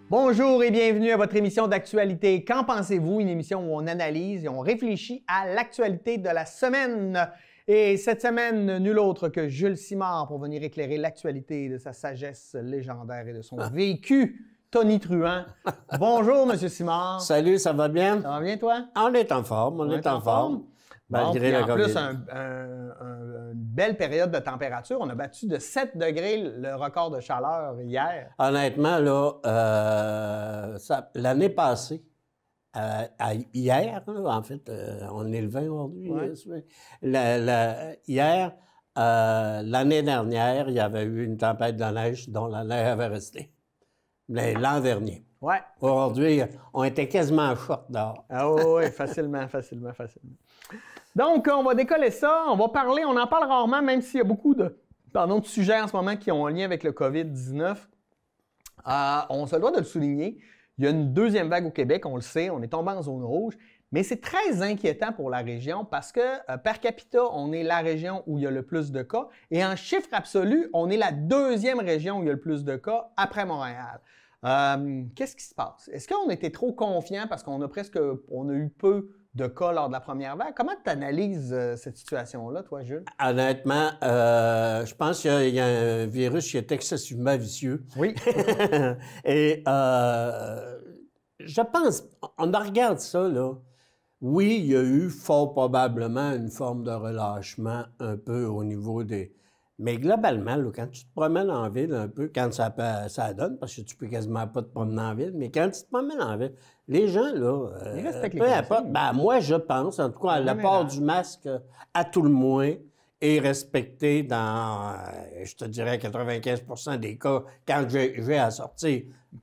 Bonjour et bienvenue à votre émission d'actualité. Qu'en pensez-vous? Une émission où on analyse et on réfléchit à l'actualité de la semaine. Et cette semaine, nul autre que Jules Simard pour venir éclairer l'actualité de sa sagesse légendaire et de son vécu tonitruant. Bonjour, M. Simard. Salut, ça va bien? Ça va bien, toi? On est en forme, on est en forme. Malgré la COVID. En plus, une belle période de température. On a battu de 7 degrés le record de chaleur hier. Honnêtement, là, l'année passée, hier, là, en fait, on est le 20 aujourd'hui. Ouais. Hier, l'année dernière, il y avait eu une tempête de neige dont la neige avait resté. L'an dernier. Ouais. Aujourd'hui, on était quasiment short dehors. Ah oui, facilement. Donc, on va décoller ça. On va parler, on en parle rarement, même s'il y a beaucoup de sujets en ce moment qui ont un lien avec le COVID-19. On se doit de le souligner. Il y a une deuxième vague au Québec, on le sait, on est tombé en zone rouge. Mais c'est très inquiétant pour la région parce que per capita, on est la région où il y a le plus de cas. Et en chiffre absolu, on est la deuxième région où il y a le plus de cas après Montréal. Qu'est-ce qui se passe? Est-ce qu'on était trop confiant parce qu'on a eu peu de cas lors de la première vague? Comment tu analyses cette situation-là, toi, Jules? Honnêtement, je pense qu'il y a un virus qui est excessivement vicieux. Oui. Et je pense, on regarde ça, là. Oui, il y a eu fort probablement une forme de relâchement un peu au niveau des... Mais globalement, là, quand tu te promènes en ville un peu, quand ça donne, parce que tu peux quasiment pas te promener en ville, mais quand tu te promènes en ville, les gens, là, peu importe, moi, je pense, en tout cas, le port du masque, à tout le moins, est respecté dans, je te dirais, 95% des cas, quand j'ai à sortir.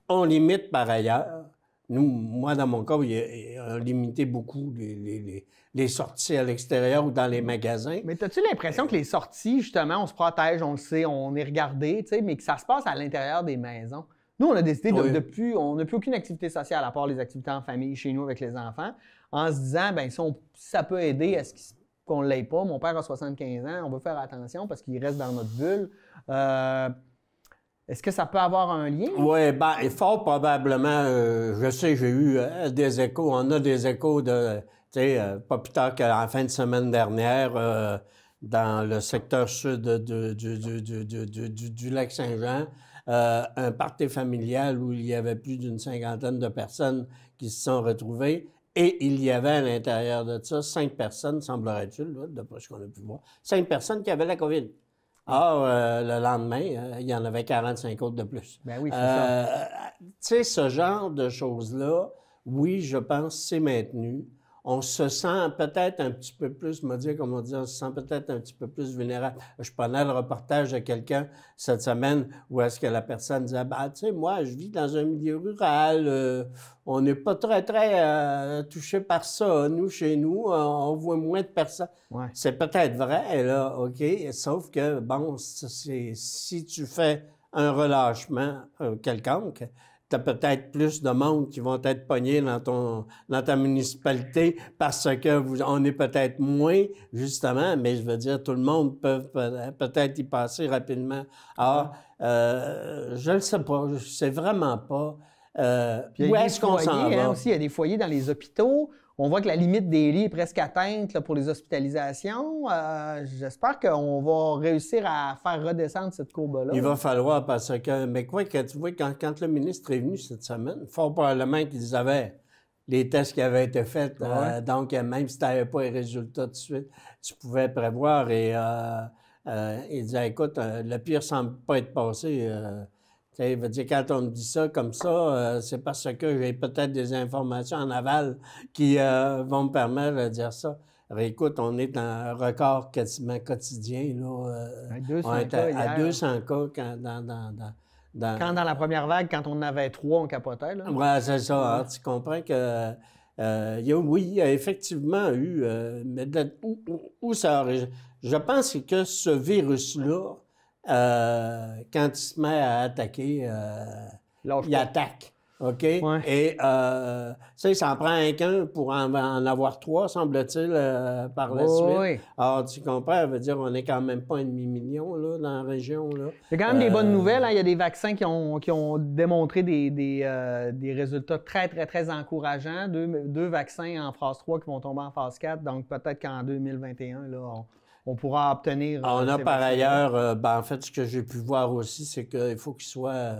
On limite par ailleurs. Moi, dans mon cas, on limitait beaucoup les sorties à l'extérieur ou dans les magasins. Mais as-tu l'impression que les sorties, justement, on se protège, on le sait, on est regardé, tu sais, mais que ça se passe à l'intérieur des maisons? Nous, on a décidé on n'a plus aucune activité sociale à part les activités en famille, chez nous, avec les enfants, en se disant, bien, si ça peut aider à ce qu'on ne l'ait pas. Mon père a 75 ans, on veut faire attention parce qu'il reste dans notre bulle. Est-ce que ça peut avoir un lien? Oui, bien, fort probablement. Je sais, j'ai eu des échos. On a des échos de, tu sais, pas plus tard qu'en fin de semaine dernière, dans le secteur sud du lac Saint-Jean, un party familial où il y avait plus d'une 50aine de personnes qui se sont retrouvées. Et il y avait à l'intérieur de ça 5 personnes, semblerait-il, d'après ce qu'on a pu voir, 5 personnes qui avaient la COVID. Le lendemain, il y en avait 45 autres de plus. Ben oui, c'est ça. Tu sais, ce genre de choses-là, oui, je pense c'est maintenu. On se sent peut-être un petit peu plus, on se sent peut-être un petit peu plus vulnérable. Je prenais le reportage de quelqu'un cette semaine où est-ce que la personne disait, tu sais, moi, je vis dans un milieu rural, on n'est pas très touché par ça. Nous, chez nous, on voit moins de personnes. Ouais. C'est peut-être vrai, là, OK, sauf que, bon, si tu fais un relâchement quelconque, tu as peut-être plus de monde qui vont être pognés dans ta municipalité parce que on est peut-être moins, justement, mais je veux dire, tout le monde peut peut-être y passer rapidement. Alors, je ne le sais pas, je ne sais vraiment pas. Où est-ce qu'on s'en va? Aussi, il y a des foyers dans les hôpitaux. On voit que la limite des lits est presque atteinte là, pour les hospitalisations. J'espère qu'on va réussir à faire redescendre cette courbe-là. Il va falloir parce que... Mais quoi que tu vois, quand le ministre est venu cette semaine, fort probablement qu'ils avaient les tests qui avaient été faits. Donc, même si tu n'avais pas les résultats tout de suite, tu pouvais prévoir. Et il disait, écoute, le pire semble pas être passé. Il veut dire, quand on me dit ça comme ça, c'est parce que j'ai peut-être des informations en aval qui vont me permettre de dire ça. Alors, écoute, on est dans un record quasiment quotidien. Là, on était à 200 cas quand dans la première vague, quand on en avait 3, on capotait. Oui, c'est ça. Hein, tu comprends que... il y a effectivement eu... mais où ça aurait... Je pense que ce virus-là, quand il se met à attaquer, il attaque. OK? Ouais. Et, ça en prend qu'un pour en avoir 3, semble-t-il, par la suite. Oui. Alors, tu comprends, ça veut dire qu'on n'est quand même pas 500 000 là, dans la région, là. Il y a quand même des bonnes nouvelles. Hein. Il y a des vaccins qui ont démontré des résultats très, très, très encourageants. Deux vaccins en phase 3 qui vont tomber en phase 4. Donc, peut-être qu'en 2021, là, on pourra obtenir... On a ces par vaccins-là. ailleurs, en fait, ce que j'ai pu voir aussi, c'est qu'il faut qu'il soit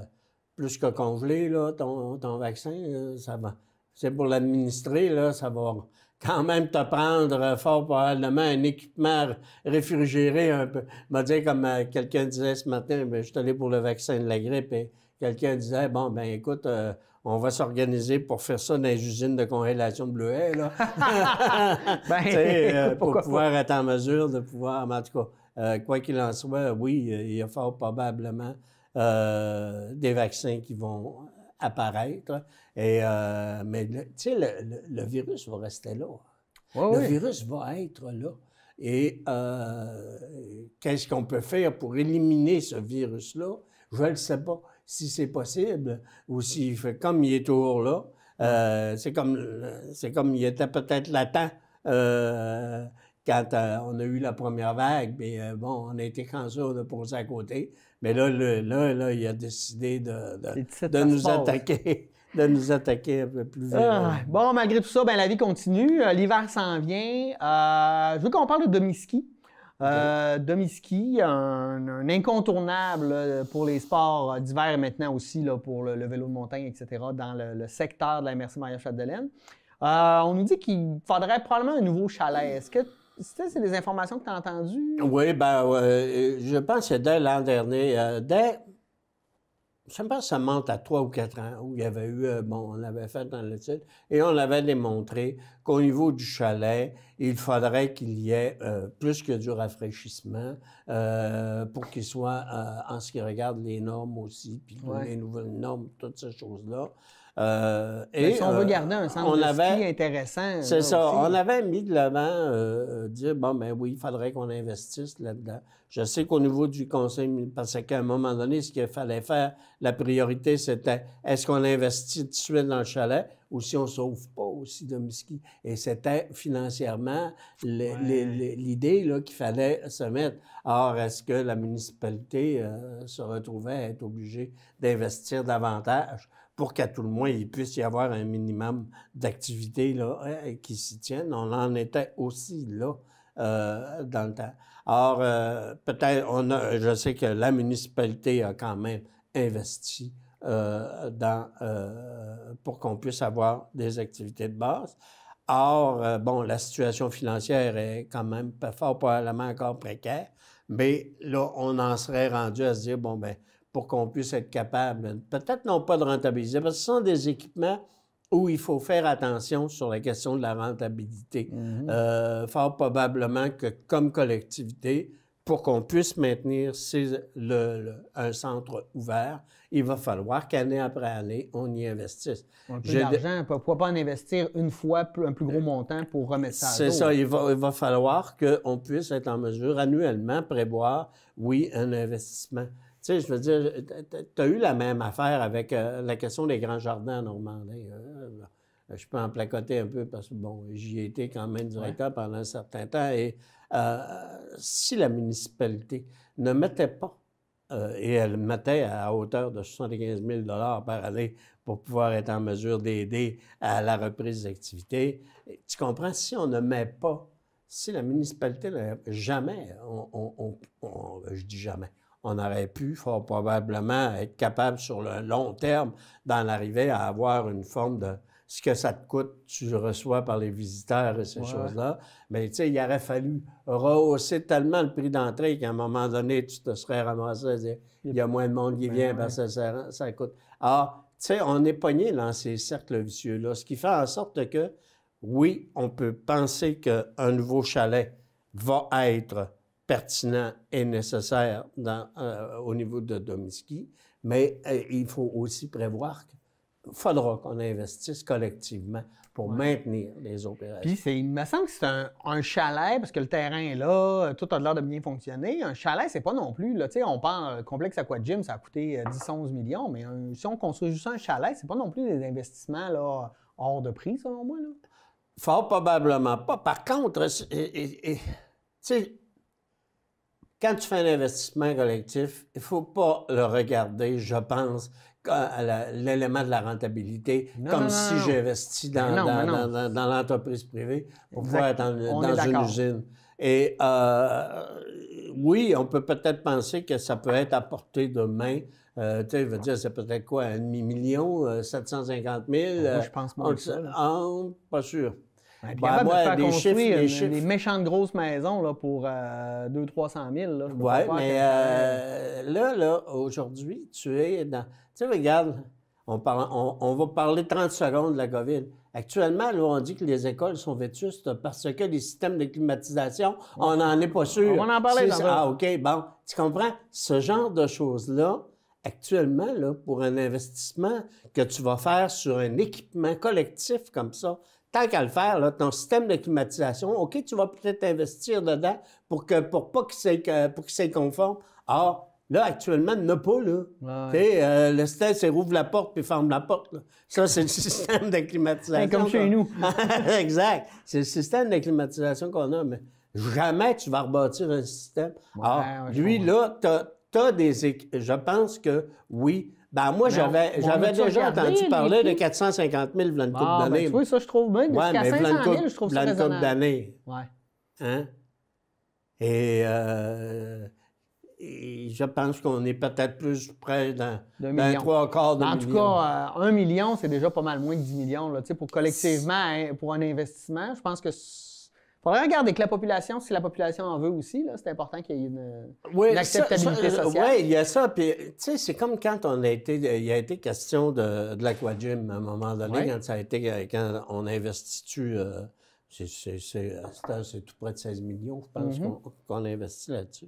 plus que congelé, là, ton vaccin. Ça va. C'est pour l'administrer, là, ça va quand même te prendre fort probablement un équipement réfrigéré un peu. Je m'a dit, comme quelqu'un disait ce matin, je suis allé pour le vaccin de la grippe et quelqu'un disait, bon, ben écoute, on va s'organiser pour faire ça dans les usines de congélation de bleuets, là. Pour pouvoir être en mesure de pouvoir, en tout cas, quoi qu'il en soit, oui, il y a fort probablement des vaccins qui vont apparaître. Et, mais, tu sais, le virus va rester là. Le virus va être là. Et qu'est-ce qu'on peut faire pour éliminer ce virus-là? Je ne sais pas si c'est possible ou s'il fait comme il est toujours là. C'est comme il était peut-être latent quand on a eu la première vague. Mais bon, on a été chanceux de passer à côté. Mais là, il a décidé de nous attaquer. De nous attaquer un peu plus violemment. Bon, malgré tout ça, ben, la vie continue. L'hiver s'en vient. Je veux qu'on parle de demi-ski. Demi-ski, un incontournable pour les sports d'hiver et maintenant aussi là, pour le vélo de montagne, etc., dans le secteur de la MRC Maria-Chapdelaine. On nous dit qu'il faudrait probablement un nouveau chalet. Est-ce que c'est des informations que tu as entendues? Oui, je pense que dès l'an dernier, je pense que ça monte à 3 ou 4 ans, où il y avait eu, on l'avait fait dans l'étude, et on avait démontré qu'au niveau du chalet, il faudrait qu'il y ait plus que du rafraîchissement pour qu'il soit, en ce qui regarde les normes aussi, puis les nouvelles normes, toutes ces choses-là. Et si on veut garder un centre de ski intéressant. C'est ça. Aussi. On avait mis de l'avant, dire, bon, ben oui, il faudrait qu'on investisse là-dedans. Je sais qu'au niveau du conseil, parce qu'à un moment donné, ce qu'il fallait faire, la priorité, c'était est-ce qu'on investit tout de suite dans le chalet ou si on ne sauve pas aussi demi-ski. Et c'était financièrement l'idée là, qu'il fallait se mettre. Or, est-ce que la municipalité se retrouvait à être obligée d'investir davantage pour qu'à tout le moins, il puisse y avoir un minimum d'activités qui s'y tiennent? On en était aussi là dans le temps. Or, peut-être, je sais que la municipalité a quand même investi pour qu'on puisse avoir des activités de base. Or, la situation financière est quand même fort probablement encore précaire, mais là, on en serait rendu à se dire, pour qu'on puisse être capable, peut-être non pas de rentabiliser, parce que ce sont des équipements où il faut faire attention sur la question de la rentabilité. Fort probablement que comme collectivité, pour qu'on puisse maintenir un centre ouvert, il va falloir qu'année après année, on y investisse. Un peu d'argent, pourquoi pas en investir une fois un plus gros montant pour remettre ça à jour? C'est ça, il va falloir qu'on puisse être en mesure annuellement prévoir, oui, un investissement. Tu sais, je veux dire, tu as eu la même affaire avec la question des grands jardins en Normandie. Je peux en placoter un peu parce que, j'y ai été quand même directeur pendant un certain temps. Et si la municipalité ne mettait pas, et elle mettait à hauteur de 75 000 par année pour pouvoir être en mesure d'aider à la reprise des activités, tu comprends, si on ne met pas, si la municipalité, jamais, je dis jamais, on aurait pu fort probablement être capable sur le long terme d'en arriver à avoir une forme de ce que ça te coûte, tu le reçois par les visiteurs et ces choses-là. Mais tu sais, il aurait fallu rehausser tellement le prix d'entrée qu'à un moment donné, tu te serais ramassé à dire il y a moins de monde qui vient parce que ça coûte. Alors, tu sais, on est pogné dans ces cercles vicieux-là, ce qui fait en sorte que, oui, on peut penser qu'un nouveau chalet va être pertinent et nécessaire au niveau de Domiski, mais il faut aussi prévoir faudra qu'on investisse collectivement pour maintenir les opérations. Puis il me semble que c'est un chalet, parce que le terrain est là, tout a l'air de bien fonctionner. Un chalet, c'est pas non plus, là, tu sais, on parle, le complexe Aquagym, ça a coûté 10-11 millions, mais si on construit juste un chalet, c'est pas non plus des investissements là, hors de prix, selon moi. Là. Fort probablement pas. Par contre, tu sais, quand tu fais un investissement collectif, il ne faut pas le regarder, je pense, l'élément de la rentabilité, comme si j'investis dans l'entreprise privée pour pouvoir être dans une usine. Et oui, on peut peut-être penser que ça peut être à portée de main. Tu sais, je veux dire, c'est peut-être quoi, 500 000, 750 000? Moi, je pense moins que ça. Pas sûr. Ouais, puis capable de faire construire des méchantes grosses maisons là, pour 200 000-300 000. Oui, mais là, aujourd'hui, tu es dans... Tu sais, regarde, on va parler 30 secondes de la COVID. Actuellement, là, on dit que les écoles sont vétustes parce que les systèmes de climatisation, on n'en est pas sûr. On va en parler dans Ah, OK, bon. Tu comprends? Ce genre de choses-là, actuellement, là, pour un investissement que tu vas faire sur un équipement collectif comme ça, tant qu'à le faire, là, ton système de climatisation, OK, tu vas peut-être investir dedans pour pas qu'il soit conforme. Or, là, actuellement, il n'y en a pas, là. Ouais. Le système, c'est rouvre la porte puis ferme la porte. Là. Ça, c'est le système de climatisation. Comme chez nous. Exact. C'est le système de climatisation qu'on a, mais jamais tu vas rebâtir un système. Alors, lui, là, t'as des... Je pense que, oui... Ben moi, j'avais déjà entendu parler de 450 000 v'là une couple d'années. Ben, tu vois, ça, je trouve bien. Jusqu'à 500 000, je trouve ça raisonnable. Une couple d'années. Ouais. Hein? Et je pense qu'on est peut-être plus près d'un 3/4 de million. En tout cas, 1 million, c'est déjà pas mal moins que 10 millions. Là, pour collectivement, pour un investissement, je pense que... Il faudrait regarder que la population, si la population en veut aussi, c'est important qu'il y ait une acceptabilité sociale. Oui, il y a ça. Puis, tu sais, c'est comme quand il a été question de l'Aquagym à un moment donné, quand on investitue, c'est tout près de 16 millions, je pense, qu'on investit là-dessus.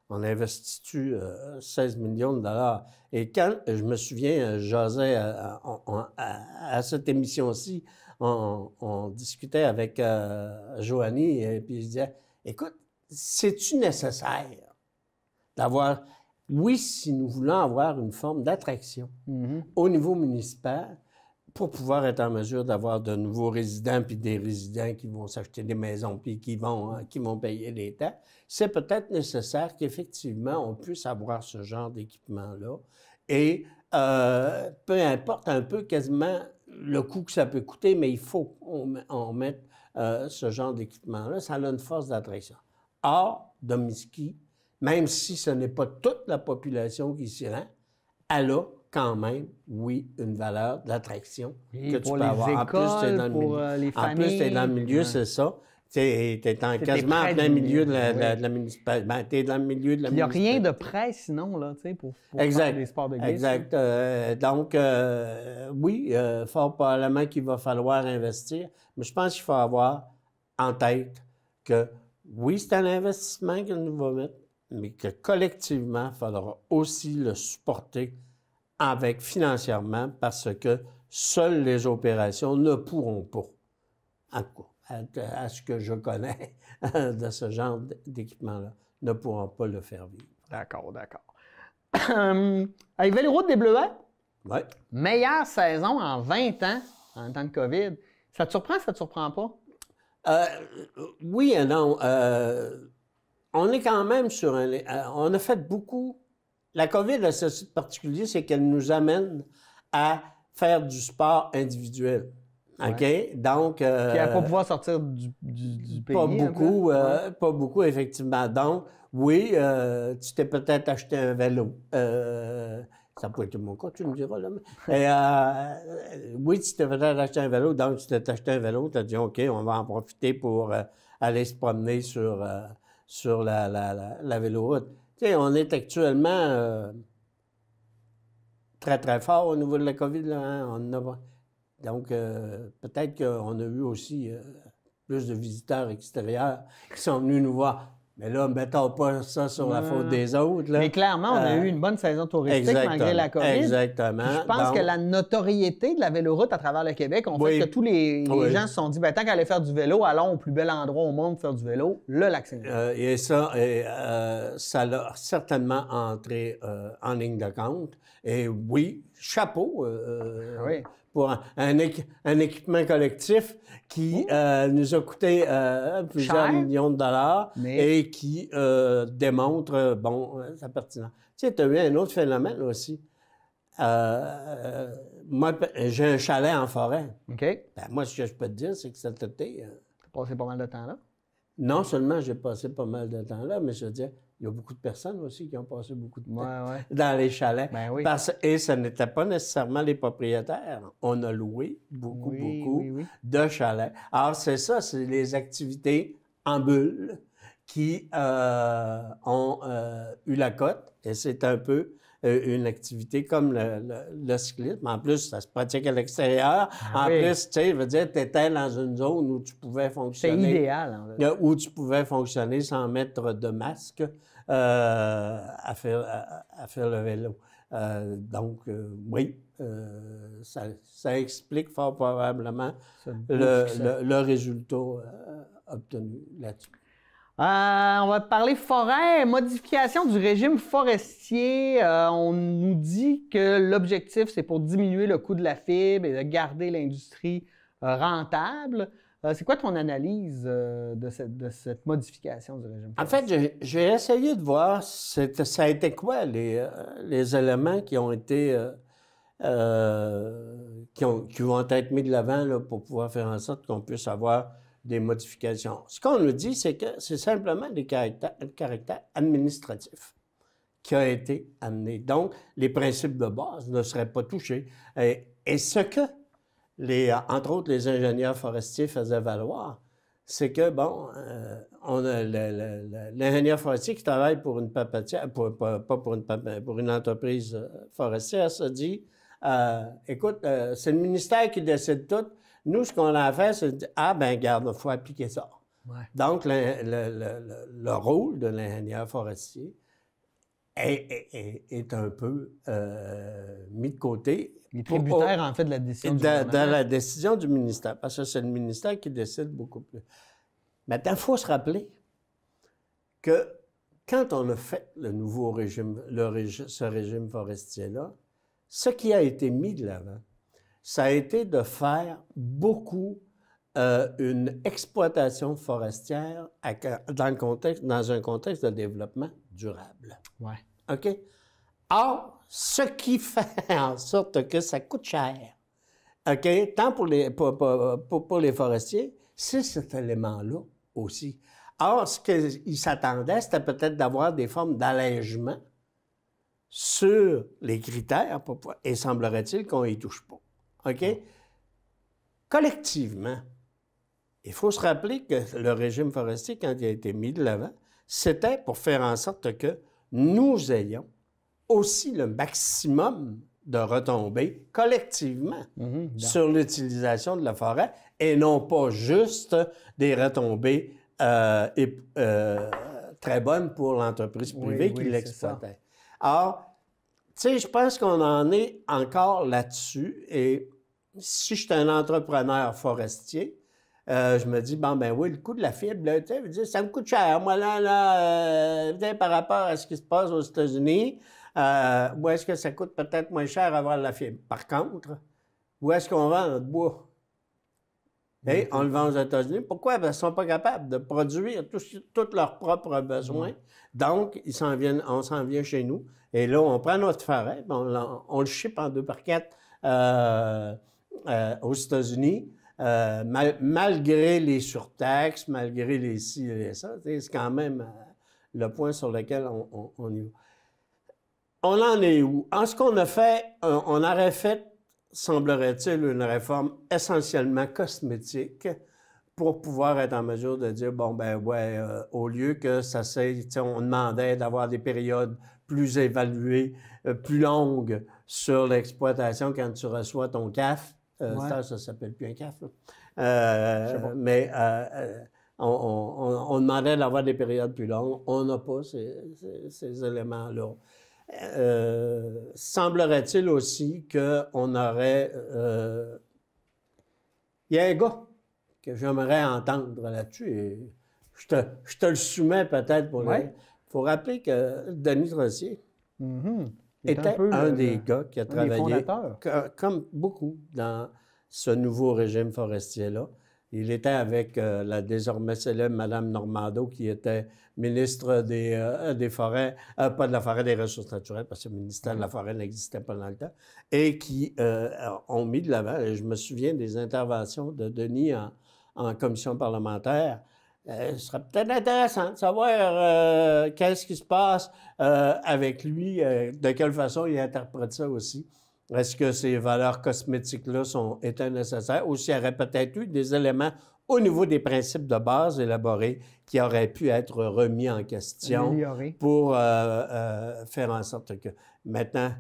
On investitue 16 millions de dollars. Et quand, je me souviens, j'osais à cette émission-ci, on discutait avec Joanie et puis je disais, écoute, c'est-tu nécessaire d'avoir, oui, si nous voulons avoir une forme d'attraction au niveau municipal pour pouvoir être en mesure d'avoir de nouveaux résidents puis des résidents qui vont s'acheter des maisons puis qui vont payer les taxes, c'est peut-être nécessaire qu'effectivement on puisse avoir ce genre d'équipement-là et peu importe un peu quasiment le coût que ça peut coûter, mais il faut qu'on mette ce genre d'équipement-là. Ça a une force d'attraction. Or, Domiski, même si ce n'est pas toute la population qui s'y rend, elle a quand même, oui, une valeur d'attraction que tu peux avoir. En plus, tu es dans le milieu. Les familles. En plus, tu es dans le milieu, c'est ça. Tu es quasiment en plein milieu de la municipalité. Ben, tu es dans le milieu de la municipalité. Il n'y a rien de prêt sinon, là, tu sais, pour faire des sports de glisse. Exact. Donc, oui, fort probablement qu'il va falloir investir, mais je pense qu'il faut avoir en tête que, oui, c'est un investissement que nous va mettre, mais que collectivement, il faudra aussi le supporter financièrement parce que seules les opérations ne pourront pas, en tout cas, à ce que je connais de ce genre d'équipement-là, ne pourront pas le faire vivre. D'accord. Avec Véloroute des Bleuets, meilleure saison en 20 ans, en temps de COVID. Ça te surprend, ça te surprend pas? Oui et non. On est quand même sur on a fait beaucoup... La COVID a ceci de particulier, c'est qu'elle nous amène à faire du sport individuel. OK? Donc... Puis à ne pas pouvoir sortir du pays. Pas beaucoup, effectivement. Donc, oui, tu t'es peut-être acheté un vélo. Ça n'a pas été mon cas, tu me diras, là. Oui, tu t'es peut-être acheté un vélo, donc tu t'es acheté un vélo, tu as dit, OK, on va en profiter pour aller se promener sur la véloroute. Tu sais, on est actuellement très, très fort au niveau de la COVID, là, hein? Donc, peut-être qu'on a eu aussi plus de visiteurs extérieurs qui sont venus nous voir. Mais là, mettons pas ça sur la faute des autres. Là. Mais clairement, on a eu une bonne saison touristique malgré la COVID. Exactement. Puis je pense que la notoriété de la véloroute à travers le Québec ont fait que tous les gens se sont dit, tant qu'à aller faire du vélo, allons au plus bel endroit au monde pour faire du vélo, le Lac-Saint-Jean. Et ça l'a certainement entré en ligne de compte. Et oui, chapeau pour un équipement collectif qui nous a coûté plusieurs millions de dollars et qui démontre, sa pertinence. Tu sais, tu as eu un autre phénomène aussi. Moi, j'ai un chalet en forêt. OK. Ben, moi, ce que je peux te dire, c'est que cet été... Tu as passé pas mal de temps là? Non seulement j'ai passé pas mal de temps là, mais je veux dire, il y a beaucoup de personnes aussi qui ont passé beaucoup de temps dans les chalets. Ben oui. Et ce n'était pas nécessairement les propriétaires. On a loué beaucoup de chalets. Alors, c'est ça, c'est les activités en bulle qui ont eu la cote. Et c'est un peu une activité comme le cyclisme. En plus, ça se pratique à l'extérieur. Plus, tu sais, je veux dire, tu étais dans une zone où tu pouvais fonctionner. C'est idéal, en fait. Où tu pouvais fonctionner sans mettre de masque à faire le vélo. Donc, ça explique fort probablement le résultat obtenu là-dessus. On va parler forêt, modification du régime forestier. On nous dit que l'objectif, c'est pour diminuer le coût de la fibre et de garder l'industrie rentable. C'est quoi ton analyse de cette modification du régime forestier? En fait, j'ai essayé de voir ça a été quoi les éléments qui ont été qui vont être mis de l'avant là, pour pouvoir faire en sorte qu'on puisse avoir des modifications. Ce qu'on nous dit, c'est que c'est simplement des caractères administratifs qui a été amené. Donc, les principes de base ne seraient pas touchés. Et ce que, entre autres, les ingénieurs forestiers faisaient valoir, c'est que, on a l'ingénieur forestier qui travaille pour une papetière, pour une entreprise forestière, se dit, écoute, c'est le ministère qui décide tout. Nous, ce qu'on a fait, c'est de dire, garde, il faut appliquer ça. Ouais. Donc, le rôle de l'ingénieur forestier est un peu mis de côté. Il est tributaire, en fait, de la décision du gouvernement. De la décision du ministère, parce que c'est le ministère qui décide beaucoup plus. Maintenant, il faut se rappeler que quand on a fait le nouveau régime, ce régime forestier-là, ce qui a été mis de l'avant, ça a été de faire beaucoup une exploitation forestière dans un contexte de développement durable. Ouais. OK? Or, ce qui fait en sorte que ça coûte cher, OK? Tant pour les forestiers, c'est cet élément-là aussi. Or, ce qu'ils s'attendaient, c'était peut-être d'avoir des formes d'allègement sur les critères, et semblerait-il qu'on n'y touche pas. OK? Collectivement, il faut se rappeler que le régime forestier, quand il a été mis de l'avant, c'était pour faire en sorte que nous ayons aussi le maximum de retombées collectivement sur l'utilisation de la forêt et non pas juste des retombées très bonnes pour l'entreprise privée qui l'exploitait. Alors, tu sais, je pense qu'on en est encore là-dessus. Et si je suis un entrepreneur forestier, je me dis, le coût de la fibre, là, ça me coûte cher. Moi, par rapport à ce qui se passe aux États-Unis, où est-ce que ça coûte peut-être moins cher avoir la fibre? Par contre, où est-ce qu'on vend notre bois? Et on le vend aux États-Unis. Pourquoi? Parce qu'ils ne sont pas capables de produire tous leurs propres besoins. Donc, on s'en vient chez nous. Et là, on prend notre forêt, on le ship en 2x4 aux États-Unis, malgré les surtaxes, malgré les ci et les ça. C'est quand même le point sur lequel on y va. On en est où? En ce qu'on a fait, on aurait fait, semblerait-il, une réforme essentiellement cosmétique pour pouvoir être en mesure de dire, au lieu que ça on demandait d'avoir des périodes plus évaluées, plus longues sur l'exploitation quand tu reçois ton CAF. Ça ne s'appelle plus un CAF, là. Mais on demandait d'avoir des périodes plus longues. On n'a pas ces éléments-là. Semblerait-il aussi qu'on aurait... Il y a un gars que j'aimerais entendre là-dessus. Et je te le soumets peut-être pour Il faut rappeler que Denis Trottier était un des gars qui a travaillé, comme beaucoup, dans ce nouveau régime forestier-là. Il était avec la désormais célèbre Mme Normando, qui était ministre des Forêts, pas de la Forêt, des Ressources naturelles, parce que le ministère de la Forêt n'existait pas dans le temps, et qui ont mis de l'avant. Je me souviens des interventions de Denis en commission parlementaire. Ce serait peut-être intéressant de savoir qu'est-ce qui se passe avec lui, de quelle façon il interprète ça aussi. Est-ce que ces valeurs cosmétiques-là étaient nécessaires ou s'il y aurait peut-être eu des éléments au niveau des principes de base élaborés qui auraient pu être remis en question pour faire en sorte que... Maintenant,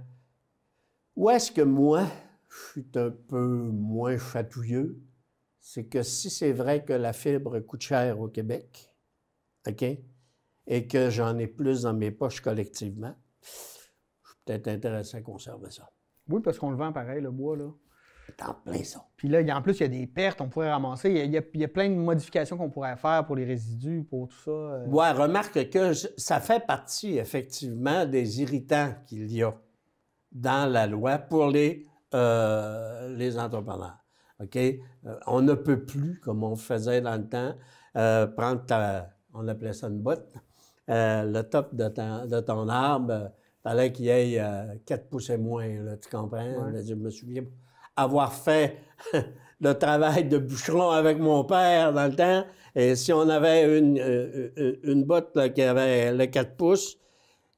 où est-ce que moi, je suis un peu moins chatouilleux? C'est que si c'est vrai que la fibre coûte cher au Québec, OK, et que j'en ai plus dans mes poches collectivement, je suis peut-être intéressé à conserver ça. Oui, parce qu'on le vend pareil, le bois, là. C'est en plein ça. Puis là, en plus, il y a des pertes, on pourrait ramasser. Il y a plein de modifications qu'on pourrait faire pour les résidus, pour tout ça. Oui, remarque que ça fait partie, effectivement, des irritants qu'il y a dans la loi pour les entrepreneurs. OK? On ne peut plus, comme on faisait dans le temps, prendre on appelait ça une botte, le top de ton arbre. Il fallait qu'il y ait 4 pouces et moins, là, tu comprends? Ouais. Je me souviens avoir fait le travail de bûcheron avec mon père dans le temps. Et si on avait une botte là, qui avait le 4 pouces,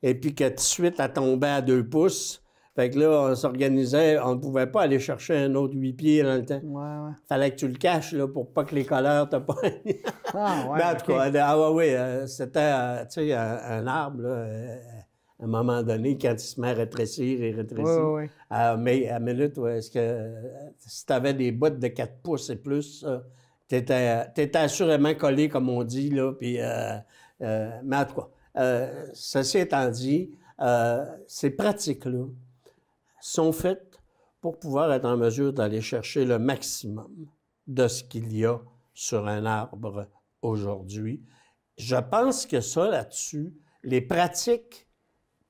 et puis que tout de suite, elle tombait à 2 pouces, fait que là, on s'organisait, on ne pouvait pas aller chercher un autre 8 pieds dans le temps. Ouais. Fallait que tu le caches là, pour pas que les colleurs te poignent. Ah, ouais. Mais en tout cas, c'était, tu sais, un arbre, là, à un moment donné, quand il se met à rétrécir et rétrécir. Oui. Mais à minute, est-ce que si tu avais des bottes de 4 pouces et plus, tu étais assurément collé, comme on dit, là. Puis, mais en tout cas, ceci étant dit, ces pratiques-là sont faites pour pouvoir être en mesure d'aller chercher le maximum de ce qu'il y a sur un arbre aujourd'hui. Je pense que ça, là-dessus, les pratiques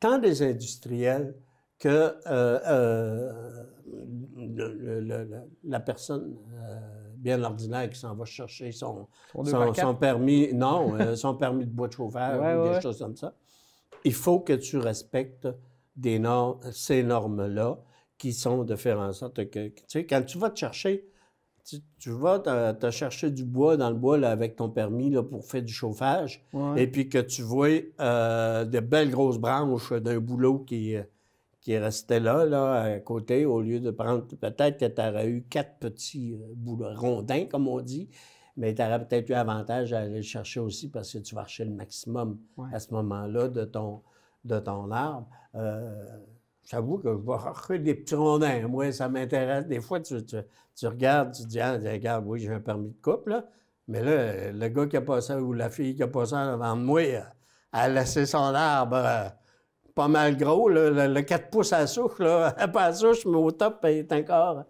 tant des industriels que la personne bien ordinaire qui s'en va chercher son permis, son permis de bois de chauffage ou des choses comme ça. Il faut que tu respectes ces normes-là qui sont de faire en sorte que, tu sais, quand tu vas te chercher, tu vas te chercher du bois dans le bois là, avec ton permis là, pour faire du chauffage, et puis que tu vois de belles grosses branches d'un bouleau qui restait là, à côté, au lieu de prendre... Peut-être que tu aurais eu 4 petits bouleaux rondins, comme on dit, mais tu aurais peut-être eu avantage à aller le chercher aussi parce que tu vas chercher le maximum à ce moment-là de ton arbre. J'avoue que je vais chercher des petits rondins. Moi, ça m'intéresse. Des fois, tu regardes, tu te dis, regarde, oui, j'ai un permis de coupe, là. Mais là, le gars qui a passé, ou la fille qui a passé devant moi, a laissé son arbre pas mal gros, là, le 4 pouces à la souche, là. Pas à la souche, mais au top, il est encore...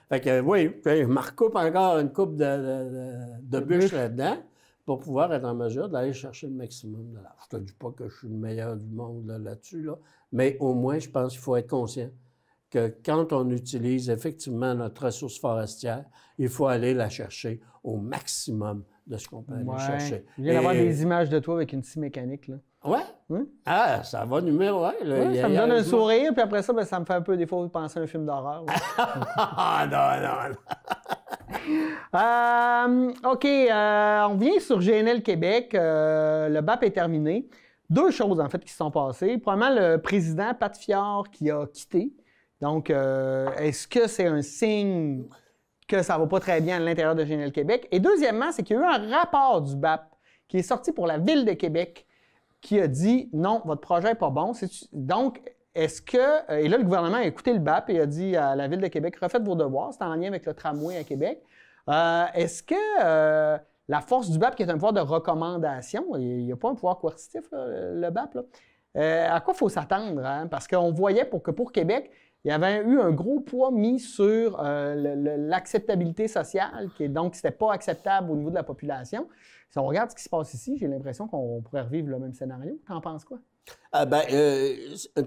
Fait que, oui, je me recoupe encore une coupe de bûches là-dedans pour pouvoir être en mesure d'aller chercher le maximum de l'arbre. Je te dis pas que je suis le meilleur du monde là-dessus, là, mais au moins, je pense qu'il faut être conscient que quand on utilise effectivement notre ressource forestière, il faut aller la chercher au maximum de ce qu'on peut aller chercher. Je viens d'avoir des images de toi avec une scie mécanique, là. Ouais? Ah, ça va numéro 1. Ouais, ça me donne un sourire, puis après ça, ça me fait un peu des fois penser à un film d'horreur. Non. OK, on vient sur GNL Québec. Le BAP est terminé. 2 choses, en fait, qui se sont passées. Premièrement, le président, Pat Fiard, qui a quitté. Donc, est-ce que c'est un signe que ça va pas très bien à l'intérieur de GNL Québec? Et deuxièmement, c'est qu'il y a eu un rapport du BAP qui est sorti pour la Ville de Québec qui a dit « Non, votre projet n'est pas bon. » Donc, est-ce que... Et là, le gouvernement a écouté le BAP et a dit à la Ville de Québec « Refaites vos devoirs. » C'est en lien avec le tramway à Québec. Est-ce que la force du BAP qui est un pouvoir de recommandation, il n'y a pas un pouvoir coercitif, là, le BAP, là. À quoi il faut s'attendre? Hein? Parce qu'on voyait pour Québec, il y avait eu un gros poids mis sur l'acceptabilité sociale, donc c'était pas acceptable au niveau de la population. Si on regarde ce qui se passe ici, j'ai l'impression qu'on pourrait revivre le même scénario. T'en penses quoi?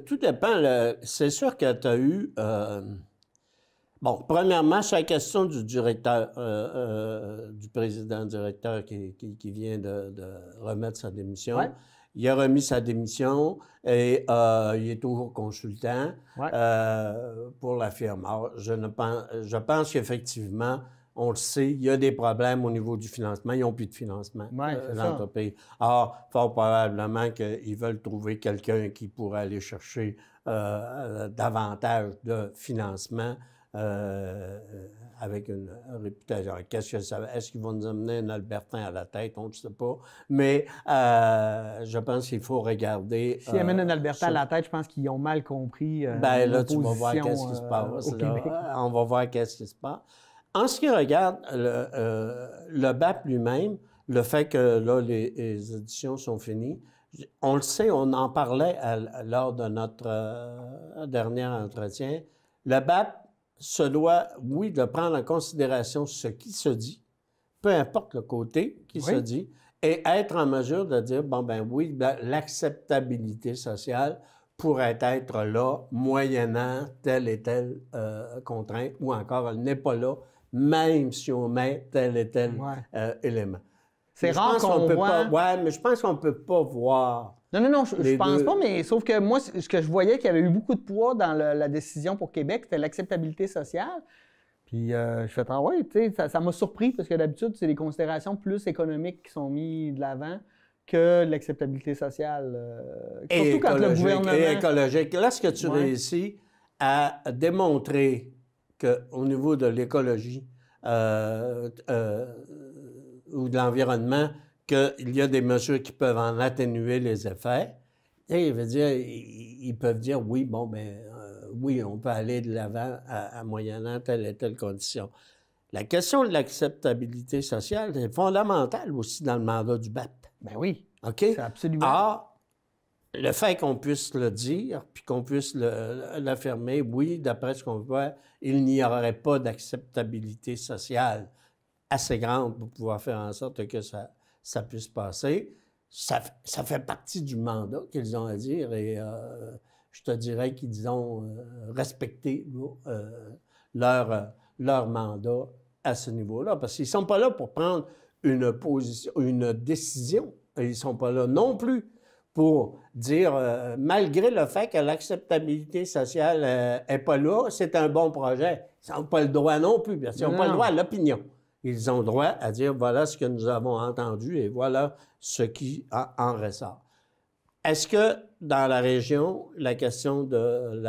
Tout dépend. C'est sûr que tu as eu... Bon, premièrement, sur la question du directeur, du président directeur qui vient de remettre sa démission. Ouais. Il a remis sa démission et il est toujours consultant pour la firme. Alors, je pense qu'effectivement, on le sait, il y a des problèmes au niveau du financement. Ils n'ont plus de financement, l'entreprise. Alors, fort probablement qu'ils veulent trouver quelqu'un qui pourrait aller chercher davantage de financement avec une réputation. Qu'est-ce que ça va? Est-ce qu'ils vont nous amener un Albertin à la tête? On ne sait pas. Mais je pense qu'il faut regarder... S'ils amènent un Albertin à la tête, je pense qu'ils ont mal compris là, tu vas voir qu'est-ce qui se passe. On va voir qu'est-ce qui se passe. En ce qui regarde le BAP lui-même, le fait que là, les éditions sont finies, on le sait, on en parlait lors de notre dernier entretien, le BAP se doit, oui, de prendre en considération ce qui se dit, peu importe le côté qui se dit, et être en mesure de dire, bon, ben oui, l'acceptabilité sociale pourrait être là, moyennant telle et telle contrainte, ou encore elle n'est pas là, même si on met tel et tel élément. C'est rare qu'on voit... mais je pense qu'on ne peut pas voir... Non, je pense pas, mais sauf que moi, ce que je voyais qu'il y avait eu beaucoup de poids dans la décision pour Québec, c'était l'acceptabilité sociale. Puis je fais, ah ouais, tu sais, ça m'a surpris parce que d'habitude, c'est des considérations plus économiques qui sont mises de l'avant que l'acceptabilité sociale. Surtout quand le gouvernement... Et écologique. Lorsque tu réussis à démontrer qu'au niveau de l'écologie ou de l'environnement, qu'il y a des mesures qui peuvent en atténuer les effets, et ils peuvent dire oui, bon, ben oui, on peut aller de l'avant à moyennant telle et telle condition. La question de l'acceptabilité sociale est fondamentale aussi dans le mandat du BAP. Ben oui, OK? C'est absolument. Or, le fait qu'on puisse le dire, puis qu'on puisse l'affirmer, oui, d'après ce qu'on voit, il n'y aurait pas d'acceptabilité sociale assez grande pour pouvoir faire en sorte que ça puisse passer. Ça fait partie du mandat qu'ils ont à dire et je te dirais qu'ils ont respecté leur mandat à ce niveau-là, parce qu'ils ne sont pas là pour prendre une décision. Ils ne sont pas là non plus pour dire, malgré le fait que l'acceptabilité sociale n'est pas là, c'est un bon projet. Ils n'ont pas le droit non plus, parce qu'ils n'ont pas le droit à l'opinion. Ils ont le droit à dire, voilà ce que nous avons entendu et voilà ce qui en ressort. Est-ce que dans la région, la question de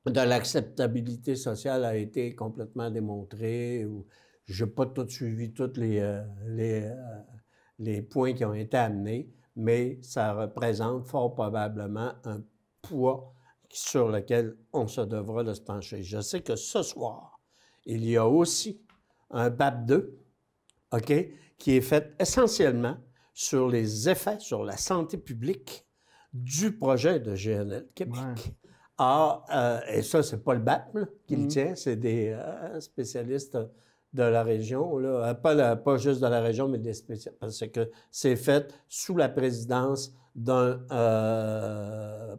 l'acceptabilité sociale a été complètement démontrée? Je n'ai pas tout suivi tous les points qui ont été amenés, mais ça représente fort probablement un poids sur lequel on se devra de se pencher. Je sais que ce soir, il y a aussi un BAP 2, OK, qui est fait essentiellement sur les effets sur la santé publique du projet de GNL Québec. Et ça, c'est pas le BAP là, qui le tient, c'est des spécialistes de la région, là. Pas juste de la région, mais des spécialistes, parce que c'est fait sous la présidence d'un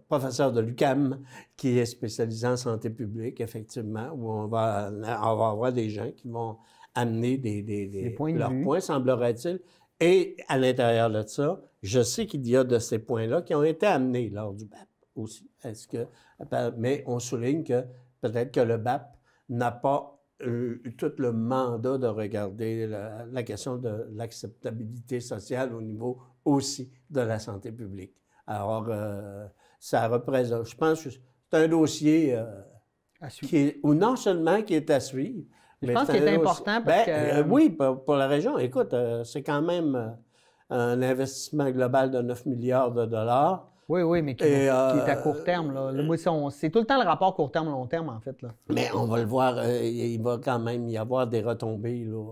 professeur de l'UQAM qui est spécialisé en santé publique, effectivement, où on va avoir des gens qui vont amener leurs points, semblerait-il. Et à l'intérieur de ça, je sais qu'il y a de ces points-là qui ont été amenés lors du BAP aussi. Mais on souligne que peut-être que le BAP n'a pas tout le mandat de regarder la question de l'acceptabilité sociale au niveau aussi de la santé publique. Alors, ça représente, je pense que c'est un dossier ou non seulement qui est à suivre, je pense qu'il est important parce que... oui, pour la région. Écoute, c'est quand même un investissement global de 9 milliards de dollars. Oui, mais qui est à court terme. Là. C'est tout le temps le rapport court terme-long terme, en fait. Là. Mais on va le voir, il va quand même y avoir des retombées là,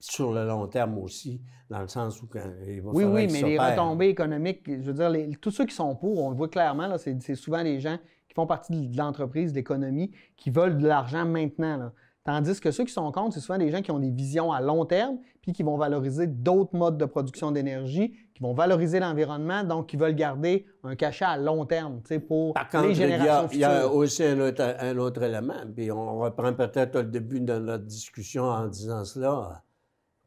sur le long terme aussi, dans le sens où il va Oui, falloir oui, qu'ils mais les s'opèrent. retombées économiques, je veux dire, tous ceux qui sont pour, on le voit clairement, là, c'est souvent des gens qui font partie de l'entreprise, de l'économie, qui veulent de l'argent maintenant, là. Tandis que ceux qui sont contre, c'est souvent des gens qui ont des visions à long terme, puis qui vont valoriser d'autres modes de production d'énergie, qui vont valoriser l'environnement, donc qui veulent garder un cachet à long terme, tu sais, pour Par contre, les générations il y a futures. aussi un autre élément, puis on reprend peut-être le début de notre discussion en disant cela.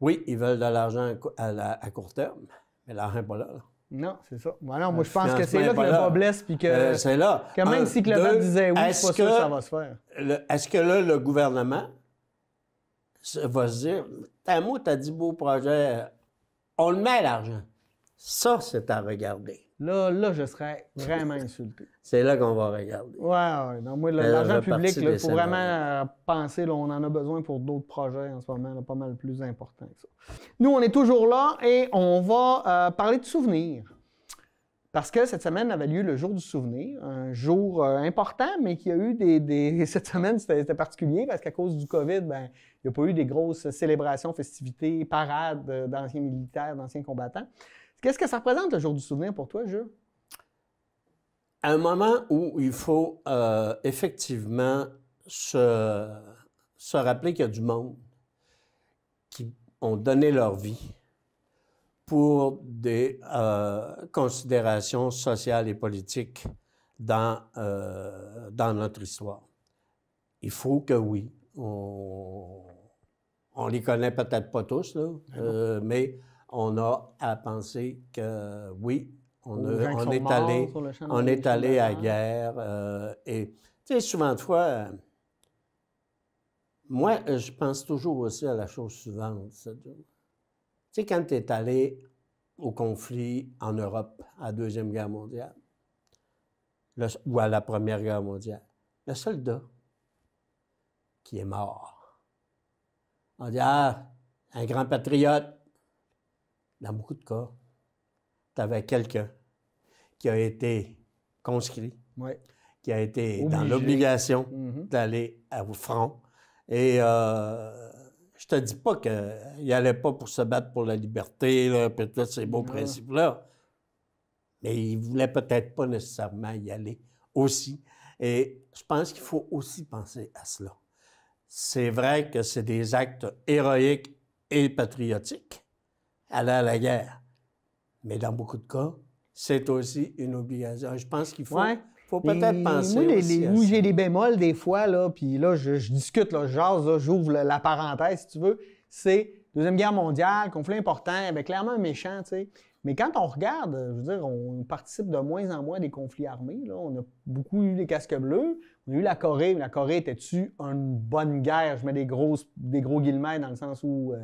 Oui, ils veulent de l'argent à court terme, mais l'argent n'est pas là. Non, c'est ça. Voilà, moi, je pense que financement c'est là est que pas le là. bas blesse, puis que, C'est là. que même si Clément disait oui, c'est pas sûr que ça va se faire. Est-ce que là, le gouvernement va se dire, t'as mot, t'as dit beau projet, on le met l'argent. Ça, c'est à regarder. Là, je serais vraiment insulté. C'est là qu'on va regarder. Ouais. Non, moi, l'argent public, il faut vraiment penser, là, on en a besoin pour d'autres projets en ce moment, là, pas mal plus importants que ça. Nous, on est toujours là et on va parler de souvenirs. Parce que cette semaine avait lieu le jour du souvenir, un jour important, mais qui a eu Cette semaine, c'était particulier parce qu'à cause du COVID, ben, il n'y a pas eu des grosses célébrations, festivités, parades d'anciens militaires, d'anciens combattants. Qu'est-ce que ça représente le jour du souvenir pour toi, Jules? Un moment où il faut effectivement se rappeler qu'il y a du monde qui ont donné leur vie pour des considérations sociales et politiques dans notre histoire. Il faut que oui, on les connaît peut-être pas tous, là, mais on a à penser que oui, on est allé à la guerre. Et tu sais, souvent de fois, moi, je pense toujours aussi à la chose suivante. Tu sais, quand tu es allé au conflit en Europe, à la Deuxième Guerre mondiale, ou à la Première Guerre mondiale, le soldat qui est mort, on dit, un grand patriote. Dans beaucoup de cas, tu avais quelqu'un qui a été conscrit, qui a été dans l'obligation d'aller au front. Et je te dis pas qu'il n'allait pas pour se battre pour la liberté, là, puis tous ces beaux principes-là, mais il voulait peut-être pas nécessairement y aller aussi. Et je pense qu'il faut aussi penser à cela. C'est vrai que c'est des actes héroïques et patriotiques, aller à la guerre. Mais dans beaucoup de cas, c'est aussi une obligation. Je pense qu'il faut, faut peut-être penser aussi à ça. J'ai des bémols des fois, là, puis là, je discute, là, je jase, là, j'ouvre la parenthèse, si tu veux. C'est Deuxième Guerre mondiale, conflit important, bien, clairement un méchant, tu sais. Mais quand on regarde, je veux dire, on participe de moins en moins à des conflits armés, là. On a beaucoup eu des casques bleus. On a eu la Corée. La Corée était-tu une bonne guerre? Je mets des gros guillemets dans le sens où...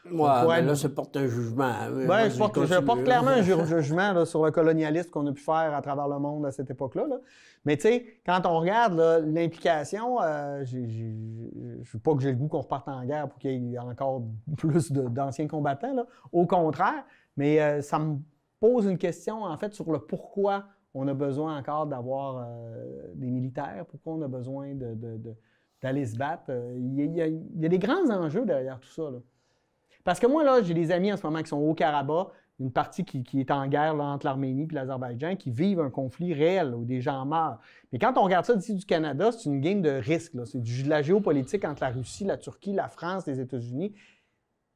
mais là, ça porte un jugement. Ben, je porte clairement un jugement là, sur le colonialisme qu'on a pu faire à travers le monde à cette époque-là. Là. Mais tu sais, quand on regarde l'implication, je ne veux pas que j'ai le goût qu'on reparte en guerre pour qu'il y ait encore plus d'anciens combattants. Là. Au contraire, mais ça me pose une question, en fait, sur le pourquoi on a besoin encore d'avoir des militaires, pourquoi on a besoin d'aller se battre. Il y a des grands enjeux derrière tout ça. Là. Parce que moi, là, j'ai des amis en ce moment qui sont au Karabakh, une partie qui est en guerre là, entre l'Arménie et l'Azerbaïdjan, qui vivent un conflit réel là, où des gens meurent. Mais quand on regarde ça d'ici du Canada, c'est une game de risque. C'est de la géopolitique entre la Russie, la Turquie, la France, les États-Unis.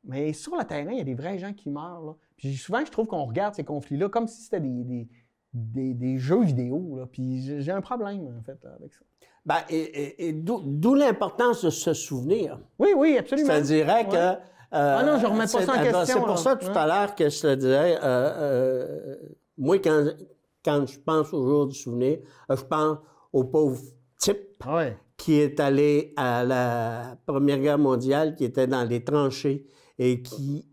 Mais sur le terrain, il y a des vrais gens qui meurent. Là. Puis souvent, je trouve qu'on regarde ces conflits-là comme si c'était des jeux vidéo. Là. Puis j'ai un problème, en fait, avec ça. Ben, et d'où l'importance de se souvenir. Oui, absolument. Ça dirait que... non, je ne remets pas ça en question. C'est pour ça, tout à l'heure, que je te disais, moi, quand je pense au jour du souvenir, je pense au pauvre type qui est allé à la Première Guerre mondiale, qui était dans les tranchées et qui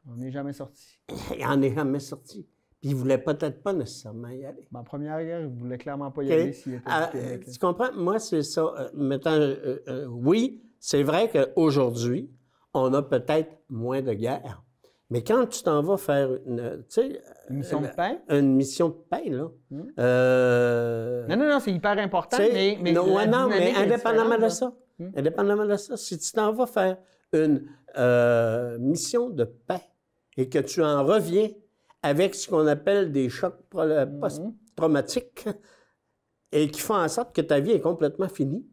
On n'est jamais sorti. Il n'en est jamais sorti. Puis il ne voulait peut-être pas nécessairement y aller. En Première Guerre, il ne voulait clairement pas y aller s'il était du Québec. Tu comprends? Moi, c'est ça. Oui, c'est vrai qu'aujourd'hui, on a peut-être moins de guerres, Mais quand tu t'en vas faire une, tu sais, Une mission de paix? une mission de paix, là. Non, c'est hyper important, mais non, la non, mais dynamique est indépendamment de différente, ça, indépendamment de ça, si tu t'en vas faire une mission de paix et que tu en reviens avec ce qu'on appelle des chocs post-traumatiques et qui font en sorte que ta vie est complètement finie,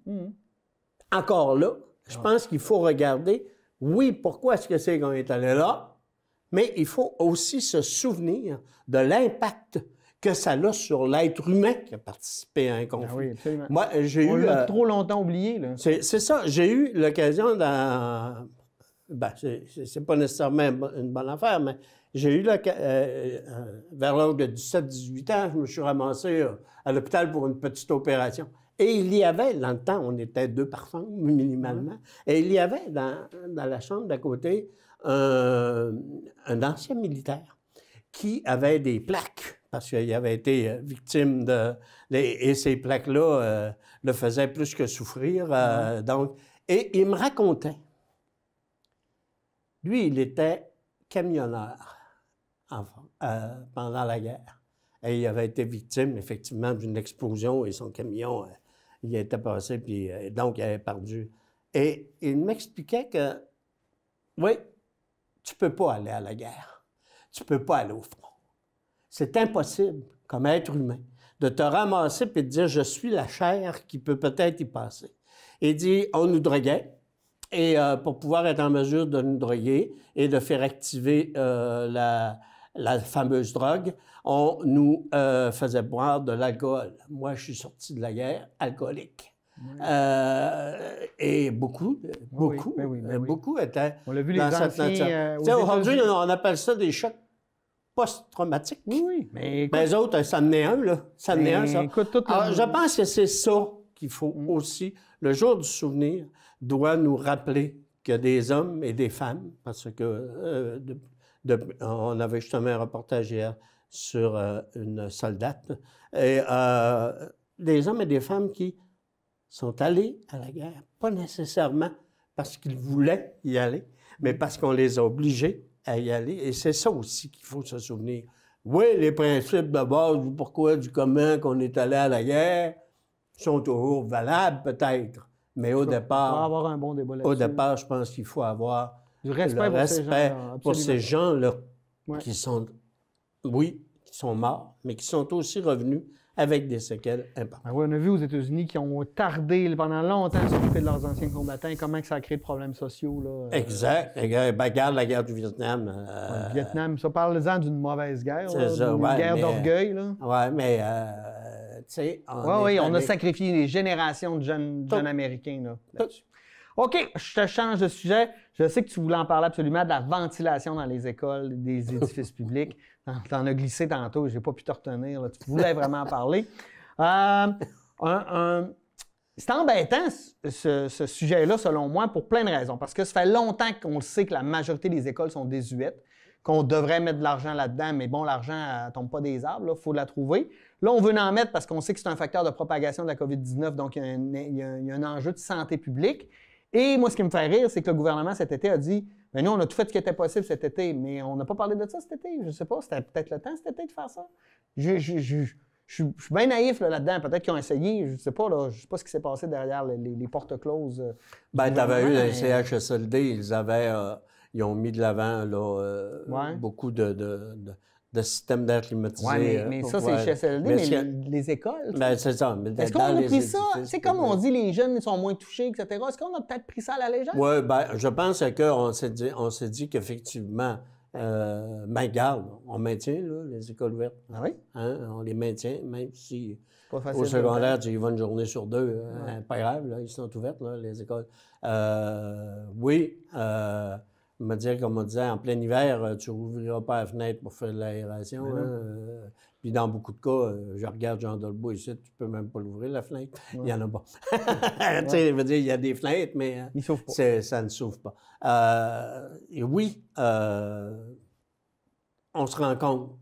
encore là, je pense qu'il faut regarder, oui, pourquoi est-ce que c'est qu'on est allé là, mais il faut aussi se souvenir de l'impact que ça a sur l'être humain qui a participé à un conflit. Ah oui, absolument. Moi, On l'a trop longtemps oublié, là. C'est ça. J'ai eu l'occasion dans... Ben, c'est pas nécessairement une bonne affaire, mais j'ai eu vers l'âge de 17-18 ans, je me suis ramassé à l'hôpital pour une petite opération. Et il y avait, dans le temps, on était 2 par chambre, minimalement, et il y avait dans la chambre d'à côté un ancien militaire qui avait des plaques, parce qu'il avait été victime et ces plaques-là le faisaient plus que souffrir. Donc, et il me racontait, lui, il était camionneur pendant la guerre. Et il avait été victime, effectivement, d'une explosion et son camion, il était passé, puis donc il avait perdu. Et il m'expliquait que, oui, tu peux pas aller à la guerre. Tu peux pas aller au front. C'est impossible, comme être humain, de te ramasser et de dire « je suis la chair qui peut peut-être y passer ». Il dit « on nous droguait ». Et pour pouvoir être en mesure de nous droguer et de faire activer la fameuse drogue, on nous faisait boire de l'alcool. Moi, je suis sorti de la guerre alcoolique. Oui. Et beaucoup étaient on l'a vu, les anciens... aujourd'hui, on appelle ça des chocs post-traumatiques. Oui, mais... Ben, les autres, ça en est un, là. Ça en est un, ça. Alors, je pense que c'est ça qu'il faut aussi. Le jour du souvenir doit nous rappeler qu'il y a des hommes et des femmes, parce que on avait justement un reportage hier sur une soldate, et des hommes et des femmes qui sont allés à la guerre, pas nécessairement parce qu'ils voulaient y aller, mais parce qu'on les a obligés à y aller. Et c'est ça aussi qu'il faut se souvenir. Oui, les principes de base du pourquoi, du comment qu'on est allé à la guerre sont toujours valables peut-être, mais au départ... On va avoir un bon débat là-dessus. Au départ, je pense qu'il faut avoir du respect pour ces gens-là ouais. qui sont, oui, qui sont morts, mais qui sont aussi revenus avec des séquelles importantes. Oui, on a vu aux États-Unis qui ont tardé pendant longtemps à s'occuper de leurs anciens combattants, comment que ça a créé de problèmes sociaux. Là, exact. Regarde la guerre du Vietnam. Le Vietnam, ça parle-en d'une mauvaise guerre, d'une guerre d'orgueil. Oui, mais tu sais... on a sacrifié des générations de jeunes Américains là-dessus. OK, je te change de sujet. Je sais que tu voulais en parler absolument de la ventilation dans les écoles, des édifices publics. Tu en as glissé tantôt, je n'ai pas pu te retenir. Là. Tu voulais vraiment en parler. C'est embêtant, ce sujet-là, selon moi, pour plein de raisons. Parce que ça fait longtemps qu'on le sait que la majorité des écoles sont désuètes, qu'on devrait mettre de l'argent là-dedans, mais bon, l'argent ne tombe pas des arbres, il faut la trouver. Là, on veut en mettre parce qu'on sait que c'est un facteur de propagation de la COVID-19, donc il y a un enjeu de santé publique. Et moi, ce qui me fait rire, c'est que le gouvernement, cet été, a dit « Bien, nous, on a tout fait ce qui était possible cet été, mais on n'a pas parlé de ça cet été. Je ne sais pas, c'était peut-être le temps cet été de faire ça. » Je suis bien naïf là-dedans. Peut-être qu'ils ont essayé, je ne sais pas, là, je sais pas ce qui s'est passé derrière les portes closes. Bien, tu avais eu les CHSLD, ils ont mis de l'avant beaucoup de systèmes d'air climatisé. Oui, mais ça, c'est CHSLD, mais les écoles. Ben, c'est ça. Est-ce qu'on a pris ça? C'est comme on dit, les jeunes sont moins touchés, etc. Est-ce qu'on a peut-être pris ça à la légère? Oui, ben, je pense qu'on s'est dit qu'effectivement, garde, on maintient là, les écoles ouvertes. Ah oui? Hein, on les maintient, même si facile au secondaire, tu y vas une journée sur 2. Pas grave, là, ils sont ouvertes, là, les écoles. Oui, me dire, comme on disait, en plein hiver, tu n'ouvriras pas la fenêtre pour faire de l'aération. Puis dans beaucoup de cas, je regarde Jean Dolbeau ici, tu peux même pas l'ouvrir, la fenêtre. Il n'y en a pas. Tu sais, je veux dire, il y a des fenêtres, mais ça ne s'ouvre pas. Et oui, on se rend compte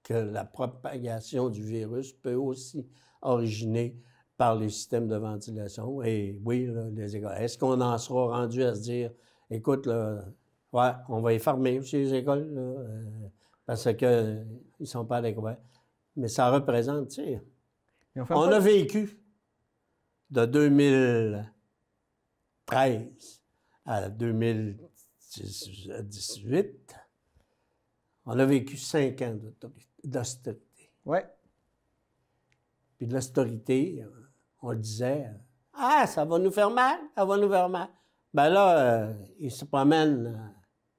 que la propagation du virus peut aussi originer par les systèmes de ventilation. Et oui, là, les écoles. Est-ce qu'on en sera rendu à se dire, écoute, là, Ouais, on va y fermer aussi les écoles, là, parce qu'ils ne sont pas adéquats. Mais ça représente, tu sais, on a vécu de 2013 à 2018, on a vécu 5 ans d'austérité. Oui. Puis de l'austérité, on le disait, ah, ça va nous faire mal, ça va nous faire mal. Ben là, ils se promènent,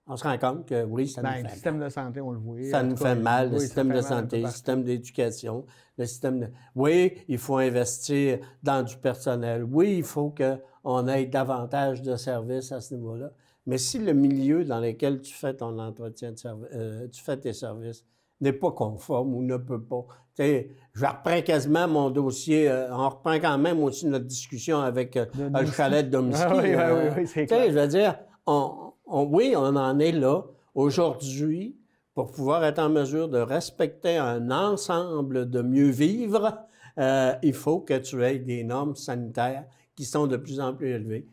on se rend compte que oui, ça nous fait mal. Le système de santé, on le voit. Ça nous fait mal, le système de santé, le système d'éducation, le système de... Oui, il faut investir dans du personnel. Oui, il faut qu'on ait davantage de services à ce niveau-là. Mais si le milieu dans lequel tu fais ton entretien de tu fais tes services n'est pas conforme ou ne peut pas... Tu sais, je reprends quasiment mon dossier, on reprend quand même aussi notre discussion avec le chalet de Domsky. Oui, c'est clair. Je veux dire, oui, on en est là aujourd'hui pour pouvoir être en mesure de respecter un ensemble de mieux vivre. Il faut que tu aies des normes sanitaires qui sont de plus en plus élevées,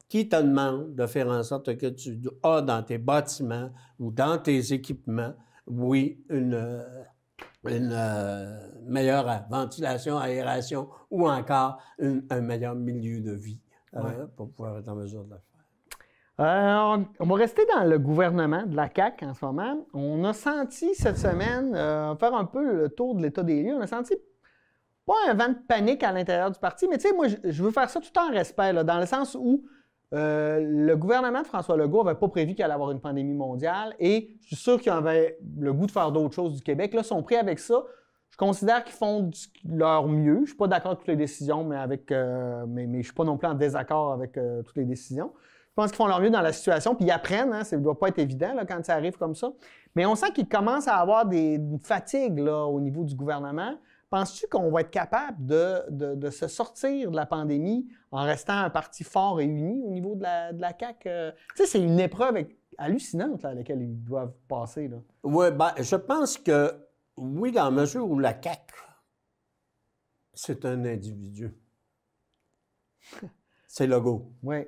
qui te demandent de faire en sorte que tu as dans tes bâtiments ou dans tes équipements, oui, une meilleure ventilation, aération ou encore un meilleur milieu de vie pour pouvoir être en mesure de le faire. On va rester dans le gouvernement de la CAQ en ce moment. On a senti cette semaine, faire un peu le tour de l'état des lieux, on a senti pas un vent de panique à l'intérieur du parti, mais tu sais, moi, je veux faire ça tout en respect, là, dans le sens où le gouvernement de François Legault n'avait pas prévu qu'il allait avoir une pandémie mondiale et je suis sûr qu'ils avaient le goût de faire d'autres choses du Québec. Là, ils sont pris avec ça. Je considère qu'ils font leur mieux. Je ne suis pas d'accord avec toutes les décisions, mais je ne suis pas non plus en désaccord avec toutes les décisions. Je pense qu'ils font leur mieux dans la situation, puis ils apprennent. Hein, ça ne doit pas être évident là, quand ça arrive comme ça. Mais on sent qu'ils commencent à avoir une fatigue là, au niveau du gouvernement. Penses-tu qu'on va être capable de se sortir de la pandémie en restant un parti fort et uni au niveau de la CAQ? Tu sais, c'est une épreuve hallucinante là, à laquelle ils doivent passer. Oui, bien, je pense que oui, dans la mesure où la CAQ, c'est un individu. C'est Legault. Oui.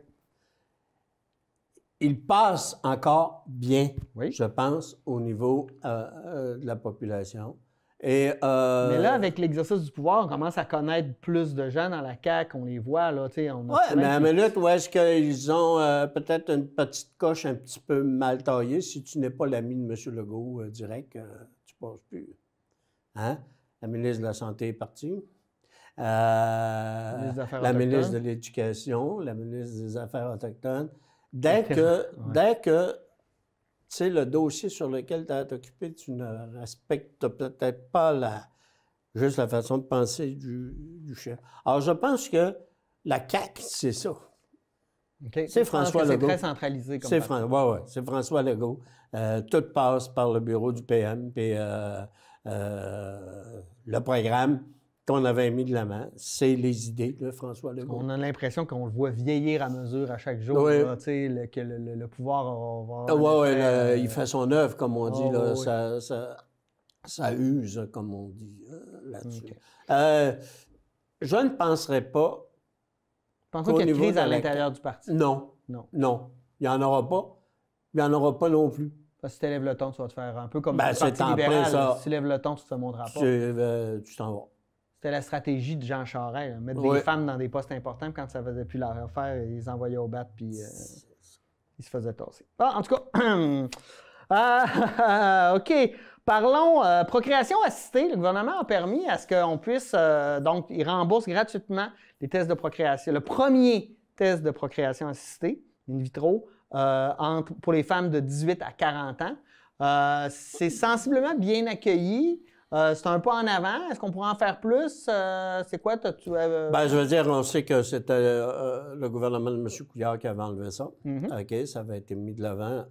Il passe encore bien, oui. Je pense, au niveau de la population. Mais là, avec l'exercice du pouvoir, on commence à connaître plus de gens dans la CAQ, on les voit, là, tu sais. Oui, mais à la minute où est-ce qu'ils ont peut-être une petite coche un petit peu mal taillée, si tu n'es pas l'ami de M. Legault direct, tu ne passes plus. Hein? La ministre de la Santé est partie. La ministre de l'Éducation, la ministre des Affaires autochtones. Dès que tu sais, le dossier sur lequel tu as occupé, tu ne respectes peut-être pas juste la façon de penser du chef. Alors, je pense que la CAQ, c'est ça. Okay. C'est François Legault. C'est très centralisé comme ça. Oui, c'est François Legault. Tout passe par le bureau du PM, puis le programme qu'on avait mis de l'avant, c'est les idées de François Legault. On a l'impression qu'on le voit vieillir à mesure à chaque jour, oui. Là, que le pouvoir va... Oui, il fait son œuvre, comme on dit, là, oui. Ça use, comme on dit là-dessus. Okay. Je ne penserais pas... Pensez qu'il y a une crise à l'intérieur du parti? Non. Il n'y en aura pas. Il n'y en aura pas non plus. Parce que si tu lèves le ton, tu vas te faire un peu comme le Parti libéral. Si tu lèves le ton, tu te montres pas. Tu t'en vas. C'était la stratégie de Jean Charest, là, mettre des femmes dans des postes importants, puis quand ça faisait plus leur faire, ils les envoyaient au bat, puis ils se faisaient tasser. Ah, en tout cas, OK. Parlons procréation assistée. Le gouvernement a permis à ce qu'on puisse, donc, il rembourse gratuitement les tests de procréation. Le premier test de procréation assistée, in vitro, pour les femmes de 18 à 40 ans. C'est sensiblement bien accueilli. C'est un pas en avant. Est-ce qu'on pourrait en faire plus? C'est quoi? Je veux dire, on sait que c'était le gouvernement de M. Couillard qui avait enlevé ça. OK, ça avait été mis de l'avant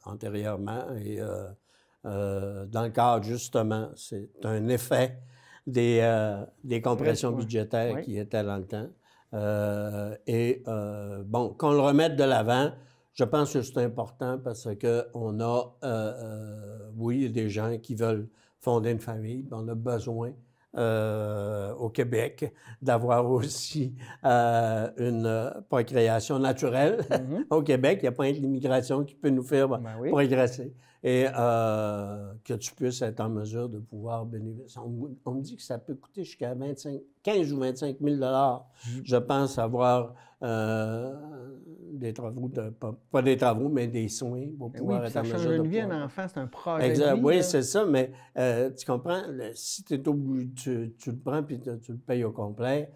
antérieurement. Et dans le cadre, justement, c'est un effet des compressions budgétaires qui étaient dans le temps. Qu'on le remette de l'avant, je pense que c'est important parce qu'on a, oui, des gens qui veulent fonder une famille, on a besoin au Québec, d'avoir aussi une procréation naturelle. Au Québec, il n'y a pas l'immigration qui peut nous faire progresser. Et que tu puisses être en mesure de pouvoir bénéficier. On me dit que ça peut coûter jusqu'à 15 ou 25 000 je pense, avoir des travaux, pas des travaux, mais des soins pour pouvoir être en mesure de pouvoir... Ça change une vie, un enfant, c'est un projet de vie. Oui, c'est ça, mais tu comprends, si tu es obligé, tu le prends puis tu le payes au complet,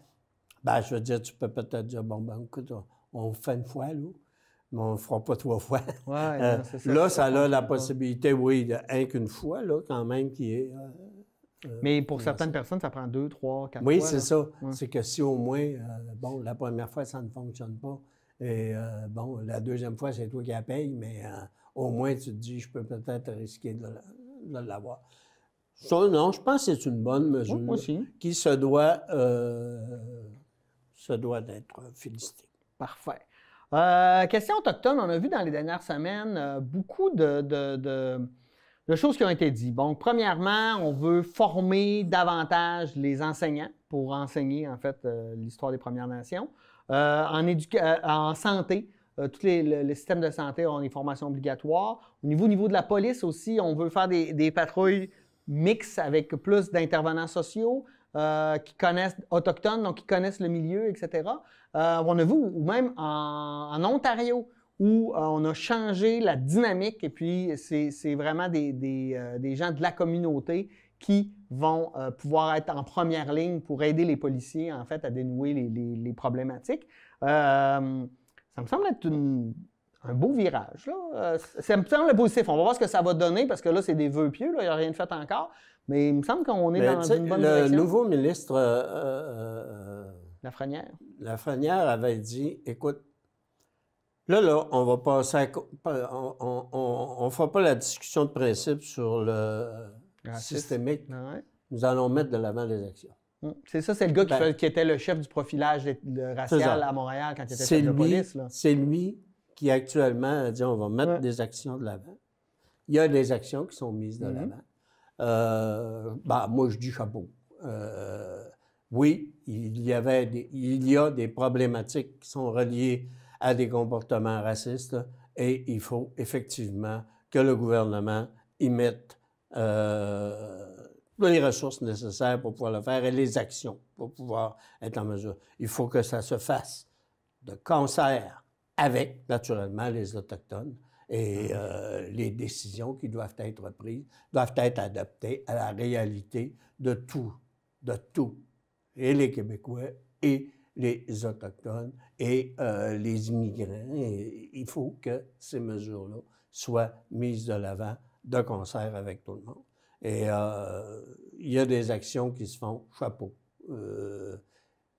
ben, je veux dire, tu peux peut-être dire, bon, ben, écoute, on fait une fois, là. Mais on ne le fera pas 3 fois. Ouais, c'est ça, là, ça a la possibilité, oui, de qu'une fois, là, quand même, qui est... mais pour certaines personnes, ça prend 2, 3, 4 fois. Oui, c'est ça. Ouais. C'est que si au moins, bon, la première fois, ça ne fonctionne pas, et bon, la deuxième fois, c'est toi qui la payes, mais au moins, tu te dis, je peux peut-être risquer de l'avoir. Ça, non, je pense que c'est une bonne mesure qui se doit d'être félicitée. Parfait. Question autochtone, on a vu dans les dernières semaines beaucoup de choses qui ont été dites. Bon, premièrement, on veut former davantage les enseignants pour enseigner, en fait, l'histoire des Premières Nations. En santé, tous les systèmes de santé ont des formations obligatoires. Au niveau de la police aussi, on veut faire des patrouilles mixtes avec plus d'intervenants sociaux qui connaissent autochtones, donc qui connaissent le milieu, etc. On a vu, ou même en Ontario, où on a changé la dynamique et puis c'est vraiment des gens de la communauté qui vont pouvoir être en première ligne pour aider les policiers, en fait, à dénouer les problématiques. Ça me semble être un beau virage, là. Ça me semble positif. On va voir ce que ça va donner, parce que là, c'est des vœux pieux, là, il n'y a rien de fait encore. Mais il me semble qu'on est dans une bonne direction. Le nouveau ministre... Lafrenière. Lafrenière avait dit, écoute, là, on va passer on fera pas la discussion de principe sur le systémique. Ouais. Nous allons mettre de l'avant les actions. C'est ça, c'est le gars qui était le chef du profilage racial à Montréal quand il était chef de police. C'est lui qui actuellement a dit, on va mettre des actions de l'avant. Il y a des actions qui sont mises de l'avant. Moi, je dis chapeau. Oui, il y a des problématiques qui sont reliées à des comportements racistes et il faut effectivement que le gouvernement y mette les ressources nécessaires pour pouvoir le faire et les actions pour pouvoir être en mesure. Il faut que ça se fasse de concert avec, naturellement, les Autochtones. Et les décisions qui doivent être prises doivent être adaptées à la réalité de tout, et les Québécois et les Autochtones et les immigrants. Et il faut que ces mesures-là soient mises de l'avant de concert avec tout le monde. Et il y a des actions qui se font chapeau.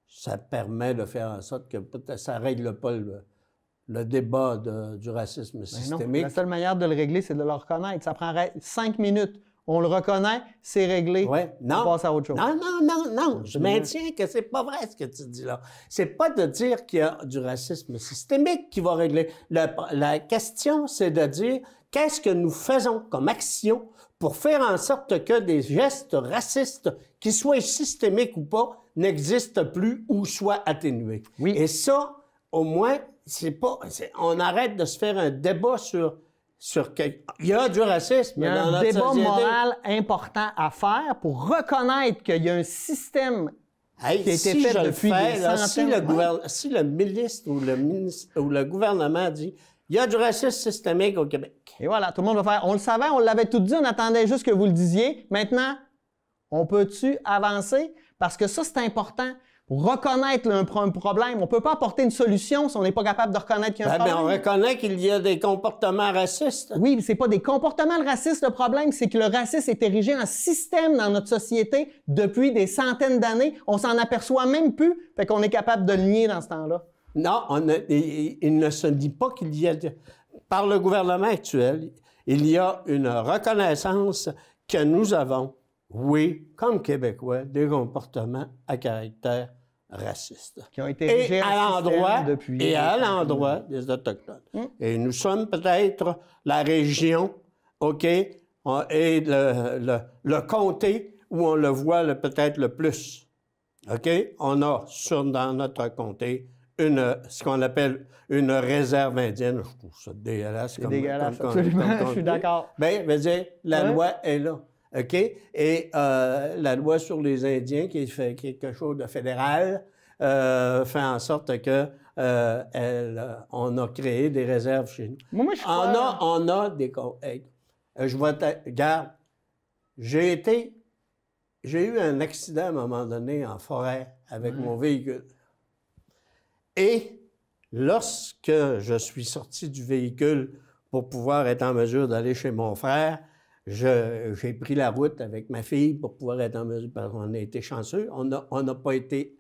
Ça permet de faire en sorte que peut-être ça ne règle pas le débat du racisme systémique. Non, la seule manière de le régler, c'est de le reconnaître. Ça prendrait 5 minutes. On le reconnaît, c'est réglé. On passe à autre chose. Non. Je maintiens que c'est pas vrai ce que tu dis là. C'est pas de dire qu'il y a du racisme systémique qui va régler. La question, c'est de dire qu'est-ce que nous faisons comme action pour faire en sorte que des gestes racistes, qu'ils soient systémiques ou pas, n'existent plus ou soient atténués. Oui. Et ça, au moins, on arrête de se faire un débat sur il y a du racisme dans notre société. Il y a un débat moral important à faire pour reconnaître qu'il y a un système qui a été fait depuis des centaines. Si le ministre ou le gouvernement dit il y a du racisme systémique au Québec. Et voilà, tout le monde va faire. On le savait, on l'avait tout dit, on attendait juste que vous le disiez. Maintenant, on peut-tu avancer? Parce que ça, c'est important. Pour reconnaître un problème, on ne peut pas apporter une solution si on n'est pas capable de reconnaître qu'il y a un problème. On reconnaît qu'il y a des comportements racistes. Oui, mais ce n'est pas des comportements racistes le problème, c'est que le racisme est érigé en système dans notre société depuis des centaines d'années. On s'en aperçoit même plus, fait qu'on est capable de le nier dans ce temps-là. Non, il ne se dit pas qu'il y a... Par le gouvernement actuel, il y a une reconnaissance que nous avons, oui, comme Québécois, des comportements à caractère raciste. Qui ont été érigés en système depuis... Et à l'endroit des Autochtones. Et nous sommes peut-être la région, OK, et le comté où on le voit peut-être le plus. OK? On a dans notre comté ce qu'on appelle une réserve indienne. Je trouve ça dégueulasse. C'est dégueulasse, absolument, je suis d'accord. Bien, je veux dire, la loi est là. OK? Et la loi sur les Indiens, qui fait quelque chose de fédéral, fait en sorte que on a créé des réserves chez nous. Moi, je suis pas... On a des... je vais regarde, j'ai eu un accident à un moment donné en forêt avec mon véhicule. Et lorsque je suis sorti du véhicule pour pouvoir être en mesure d'aller chez mon frère, j'ai pris la route avec ma fille pour pouvoir être en mesure, parce qu'on a été chanceux. On n'a pas été...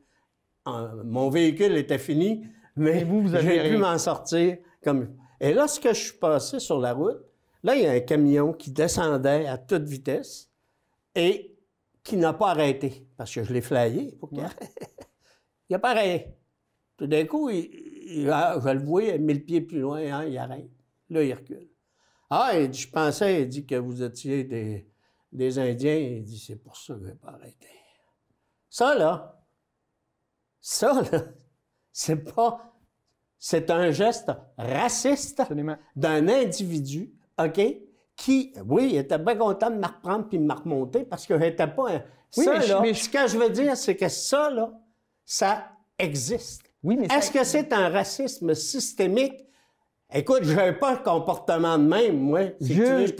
mon véhicule était fini, mais j'ai pu m'en sortir. Et lorsque je suis passé sur la route, là, il y a un camion qui descendait à toute vitesse et qui n'a pas arrêté, parce que je l'ai flyé pour qu'il arrête. Il n'a pas arrêté. Tout d'un coup, je le voyais 1000 pieds plus loin, hein, il arrête. Là, il recule. Ah, il dit, je pensais, il dit que vous étiez des Indiens. Il dit, c'est pour ça que je n'ai pas arrêté. Ça, là, c'est un geste raciste d'un individu, OK, qui, oui, était bien content de me reprendre puis de me remonter parce que j'étais pas un... Oui, ça, ce que je veux dire, c'est que ça, là, ça existe. Oui, mais est-ce que c'est un racisme systémique? Écoute, je n'ai pas le comportement de même, moi. Jules,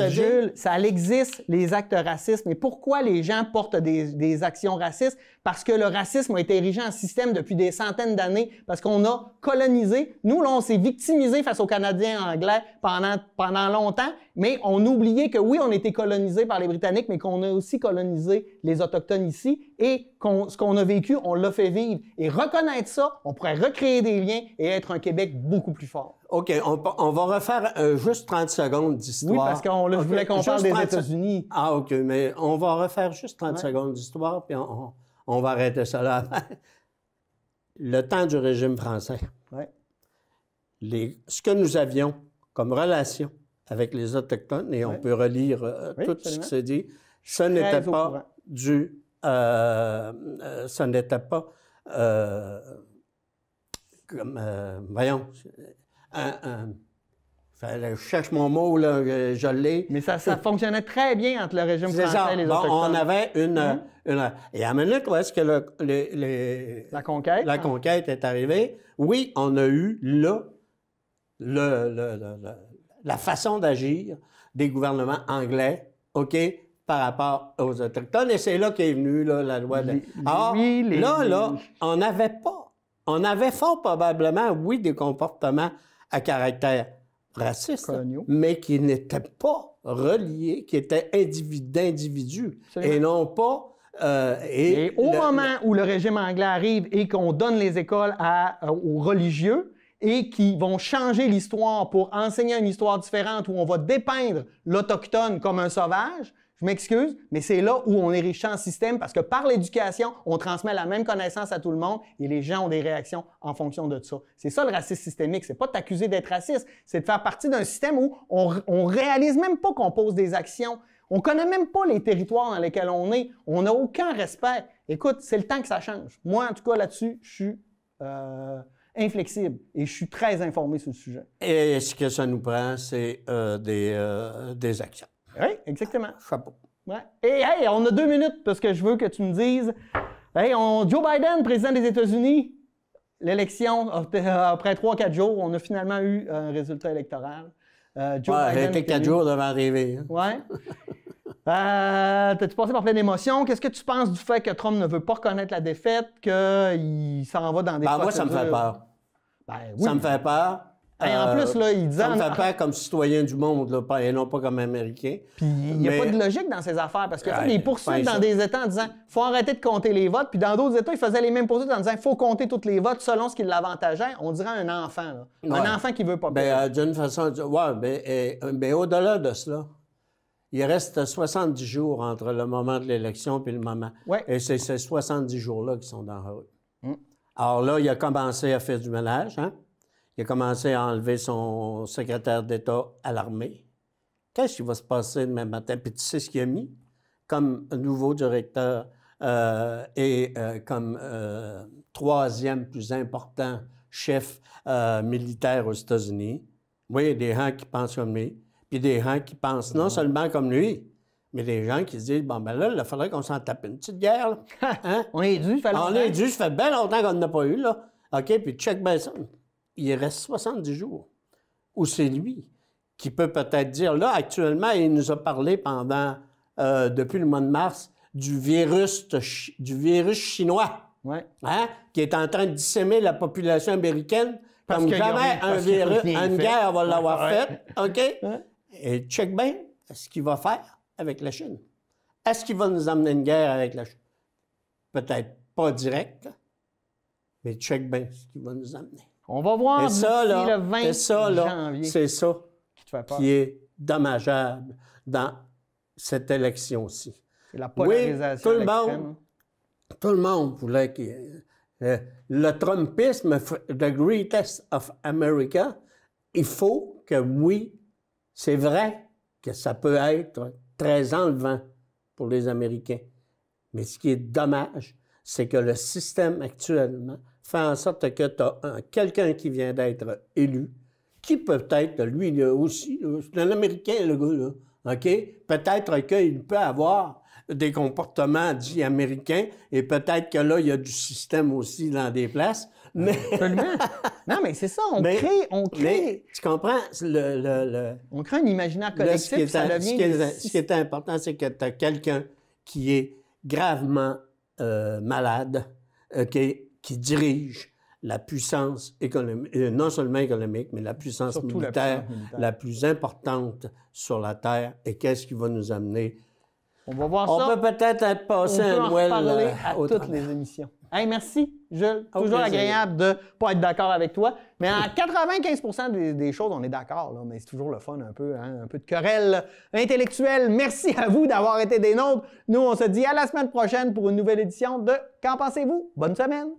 ça existe, les actes racistes. Mais pourquoi les gens portent des actions racistes? Parce que le racisme a été érigé en système depuis des centaines d'années, parce qu'on a colonisé. Nous, là, on s'est victimisé face aux Canadiens anglais pendant longtemps, mais on oubliait que oui, on a été colonisé par les Britanniques, mais qu'on a aussi colonisé les Autochtones ici, et ce qu'on a vécu, on l'a fait vivre. Et reconnaître ça, on pourrait recréer des liens et être un Québec beaucoup plus fort. OK, on va refaire juste 30 secondes d'histoire. Oui, parce que je voulais qu'on parle des États-Unis. Ah, OK, mais on va refaire juste 30 secondes d'histoire, puis on va arrêter ça là. Le temps du régime français. Ce que nous avions comme relation avec les Autochtones, et on peut relire tout ce qui s'est dit, ce n'était pas du... ce n'était pas... voyons... je cherche mon mot, là, je l'ai. Mais ça fonctionnait très bien entre le régime français et les Autochtones. On avait une... Et à la minute où est-ce que la conquête est arrivée, oui, on a eu la façon d'agir des gouvernements anglais, OK, par rapport aux Autochtones. Et c'est là qu'est venue la loi de... on avait fort probablement, oui, des comportements à caractère raciste, mais qui n'étaient pas reliés, qui étaient d'individus et non pas... et au moment où le régime anglais arrive et qu'on donne les écoles aux religieux et qui vont changer l'histoire pour enseigner une histoire différente où on va dépeindre l'Autochtone comme un sauvage, je m'excuse, mais c'est là où on érige un système parce que par l'éducation, on transmet la même connaissance à tout le monde et les gens ont des réactions en fonction de ça. C'est ça le racisme systémique. C'est pas de t'accuser d'être raciste, c'est de faire partie d'un système où on réalise même pas qu'on pose des actions. On connaît même pas les territoires dans lesquels on est. On n'a aucun respect. Écoute, c'est le temps que ça change. Moi, en tout cas, là-dessus, je suis inflexible et je suis très informé sur le sujet. Et ce que ça nous prend, c'est des actions. Oui, exactement. Chapeau. Ouais. Et hey, on a 2 minutes parce que je veux que tu me dises. Hey, Joe Biden, président des États-Unis, l'élection, après 3-4 jours, on a finalement eu un résultat électoral. Joe Biden. C'était 4 jours devant arriver. Hein? Oui. T'as-tu passé par plein d'émotions? Qu'est-ce que tu penses du fait que Trump ne veut pas reconnaître la défaite, qu'il s'en va dans des procédures? Moi, ça me fait peur. Oui. Ça me fait peur. En plus, là, il disait... Ça me fait peur comme citoyen du monde, là, et non pas comme Américain. Puis il n'y a pas de logique dans ces affaires, parce que les poursuites dans des États en disant « faut arrêter de compter les votes », puis dans d'autres États, ils faisaient les mêmes poursuites en disant « faut compter tous les votes selon ce qui l'avantageait », on dirait un enfant, là. Un enfant qui veut pas perdre. D'une façon... mais au-delà de cela, il reste 70 jours entre le moment de l'élection et le moment. Et c'est ces 70 jours-là qui sont dans la rue. Alors là, il a commencé à faire du ménage, hein? Il a commencé à enlever son secrétaire d'État à l'armée. Qu'est-ce qui va se passer demain matin? Puis tu sais ce qu'il a mis? comme nouveau directeur et comme troisième plus important chef militaire aux États-Unis. Oui, il y a des gens qui pensent comme lui, puis des gens qui pensent non seulement comme lui, mais des gens qui se disent, bon, ben là, il faudrait qu'on s'en tape une petite guerre, là. Hein? On est dû, ça fait longtemps. On est dû, ça fait bien longtemps qu'on n'a pas eu, là. OK, puis check bien ça. Il reste 70 jours où c'est lui qui peut peut-être dire, là, actuellement, il nous a parlé pendant, depuis le mois de mars, du virus chinois, hein, qui est en train de dissémer la population américaine comme jamais une guerre va l'avoir faite, OK? Et check bien ce qu'il va faire avec la Chine. Est-ce qu'il va nous amener une guerre avec la Chine? Peut-être pas direct, mais check bien ce qu'il va nous amener. On va voir d'ici le 20 janvier. C'est ça qui est dommageable dans cette élection-ci. C'est la polarisation extrême. Tout le monde voulait qu'il y ait... le Trumpisme, the greatest of America, il faut que, oui, c'est vrai que ça peut être très enlevant pour les Américains. Mais ce qui est dommage, c'est que le système actuellement fait en sorte que tu as quelqu'un qui vient d'être élu, qui peut-être, lui aussi, c'est un Américain, le gars, là, OK? Peut-être qu'il peut avoir des comportements dits américains, et peut-être que là, il y a du système aussi dans des places, mais... Absolument. Non, mais c'est ça, on crée... Mais, tu comprends? On crée un imaginaire collectif, ça devient... Ce qui est important, c'est que tu as quelqu'un qui est gravement malade, qui dirige la puissance économique, non seulement économique, mais la puissance militaire la plus importante sur la Terre. Et qu'est-ce qui va nous amener? On va voir ça. On peut peut-être être passé à Noël. On peut en reparler à toutes les émissions. Hey, merci, Jules. Toujours agréable de ne pas être d'accord avec toi. Mais à 95% des choses, on est d'accord. Là, mais c'est toujours le fun, un peu de querelle intellectuelle. Merci à vous d'avoir été des nôtres. Nous, on se dit à la semaine prochaine pour une nouvelle édition de Qu'en pensez-vous? Bonne semaine!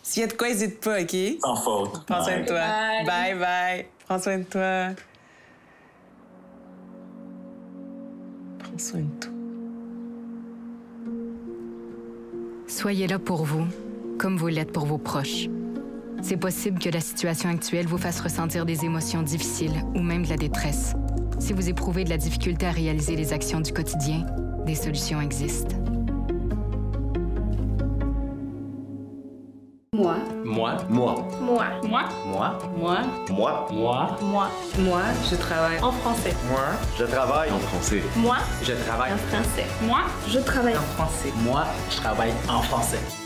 S'il y a de quoi, n'hésite pas, OK? Sans faute. Prends soin de toi. Bye, bye. Prends soin de toi. Prends soin de toi. Soyez là pour vous, comme vous l'êtes pour vos proches. C'est possible que la situation actuelle vous fasse ressentir des émotions difficiles ou même de la détresse. Si vous éprouvez de la difficulté à réaliser les actions du quotidien, des solutions existent. Moi. Moi. Moi. Moi. Moi. Moi. Moi. Moi. Moi. Moi. Moi, je travaille en français. Moi, je travaille en français. Moi, Je travaille en français. Moi, je travaille en français. Moi, je travaille en français.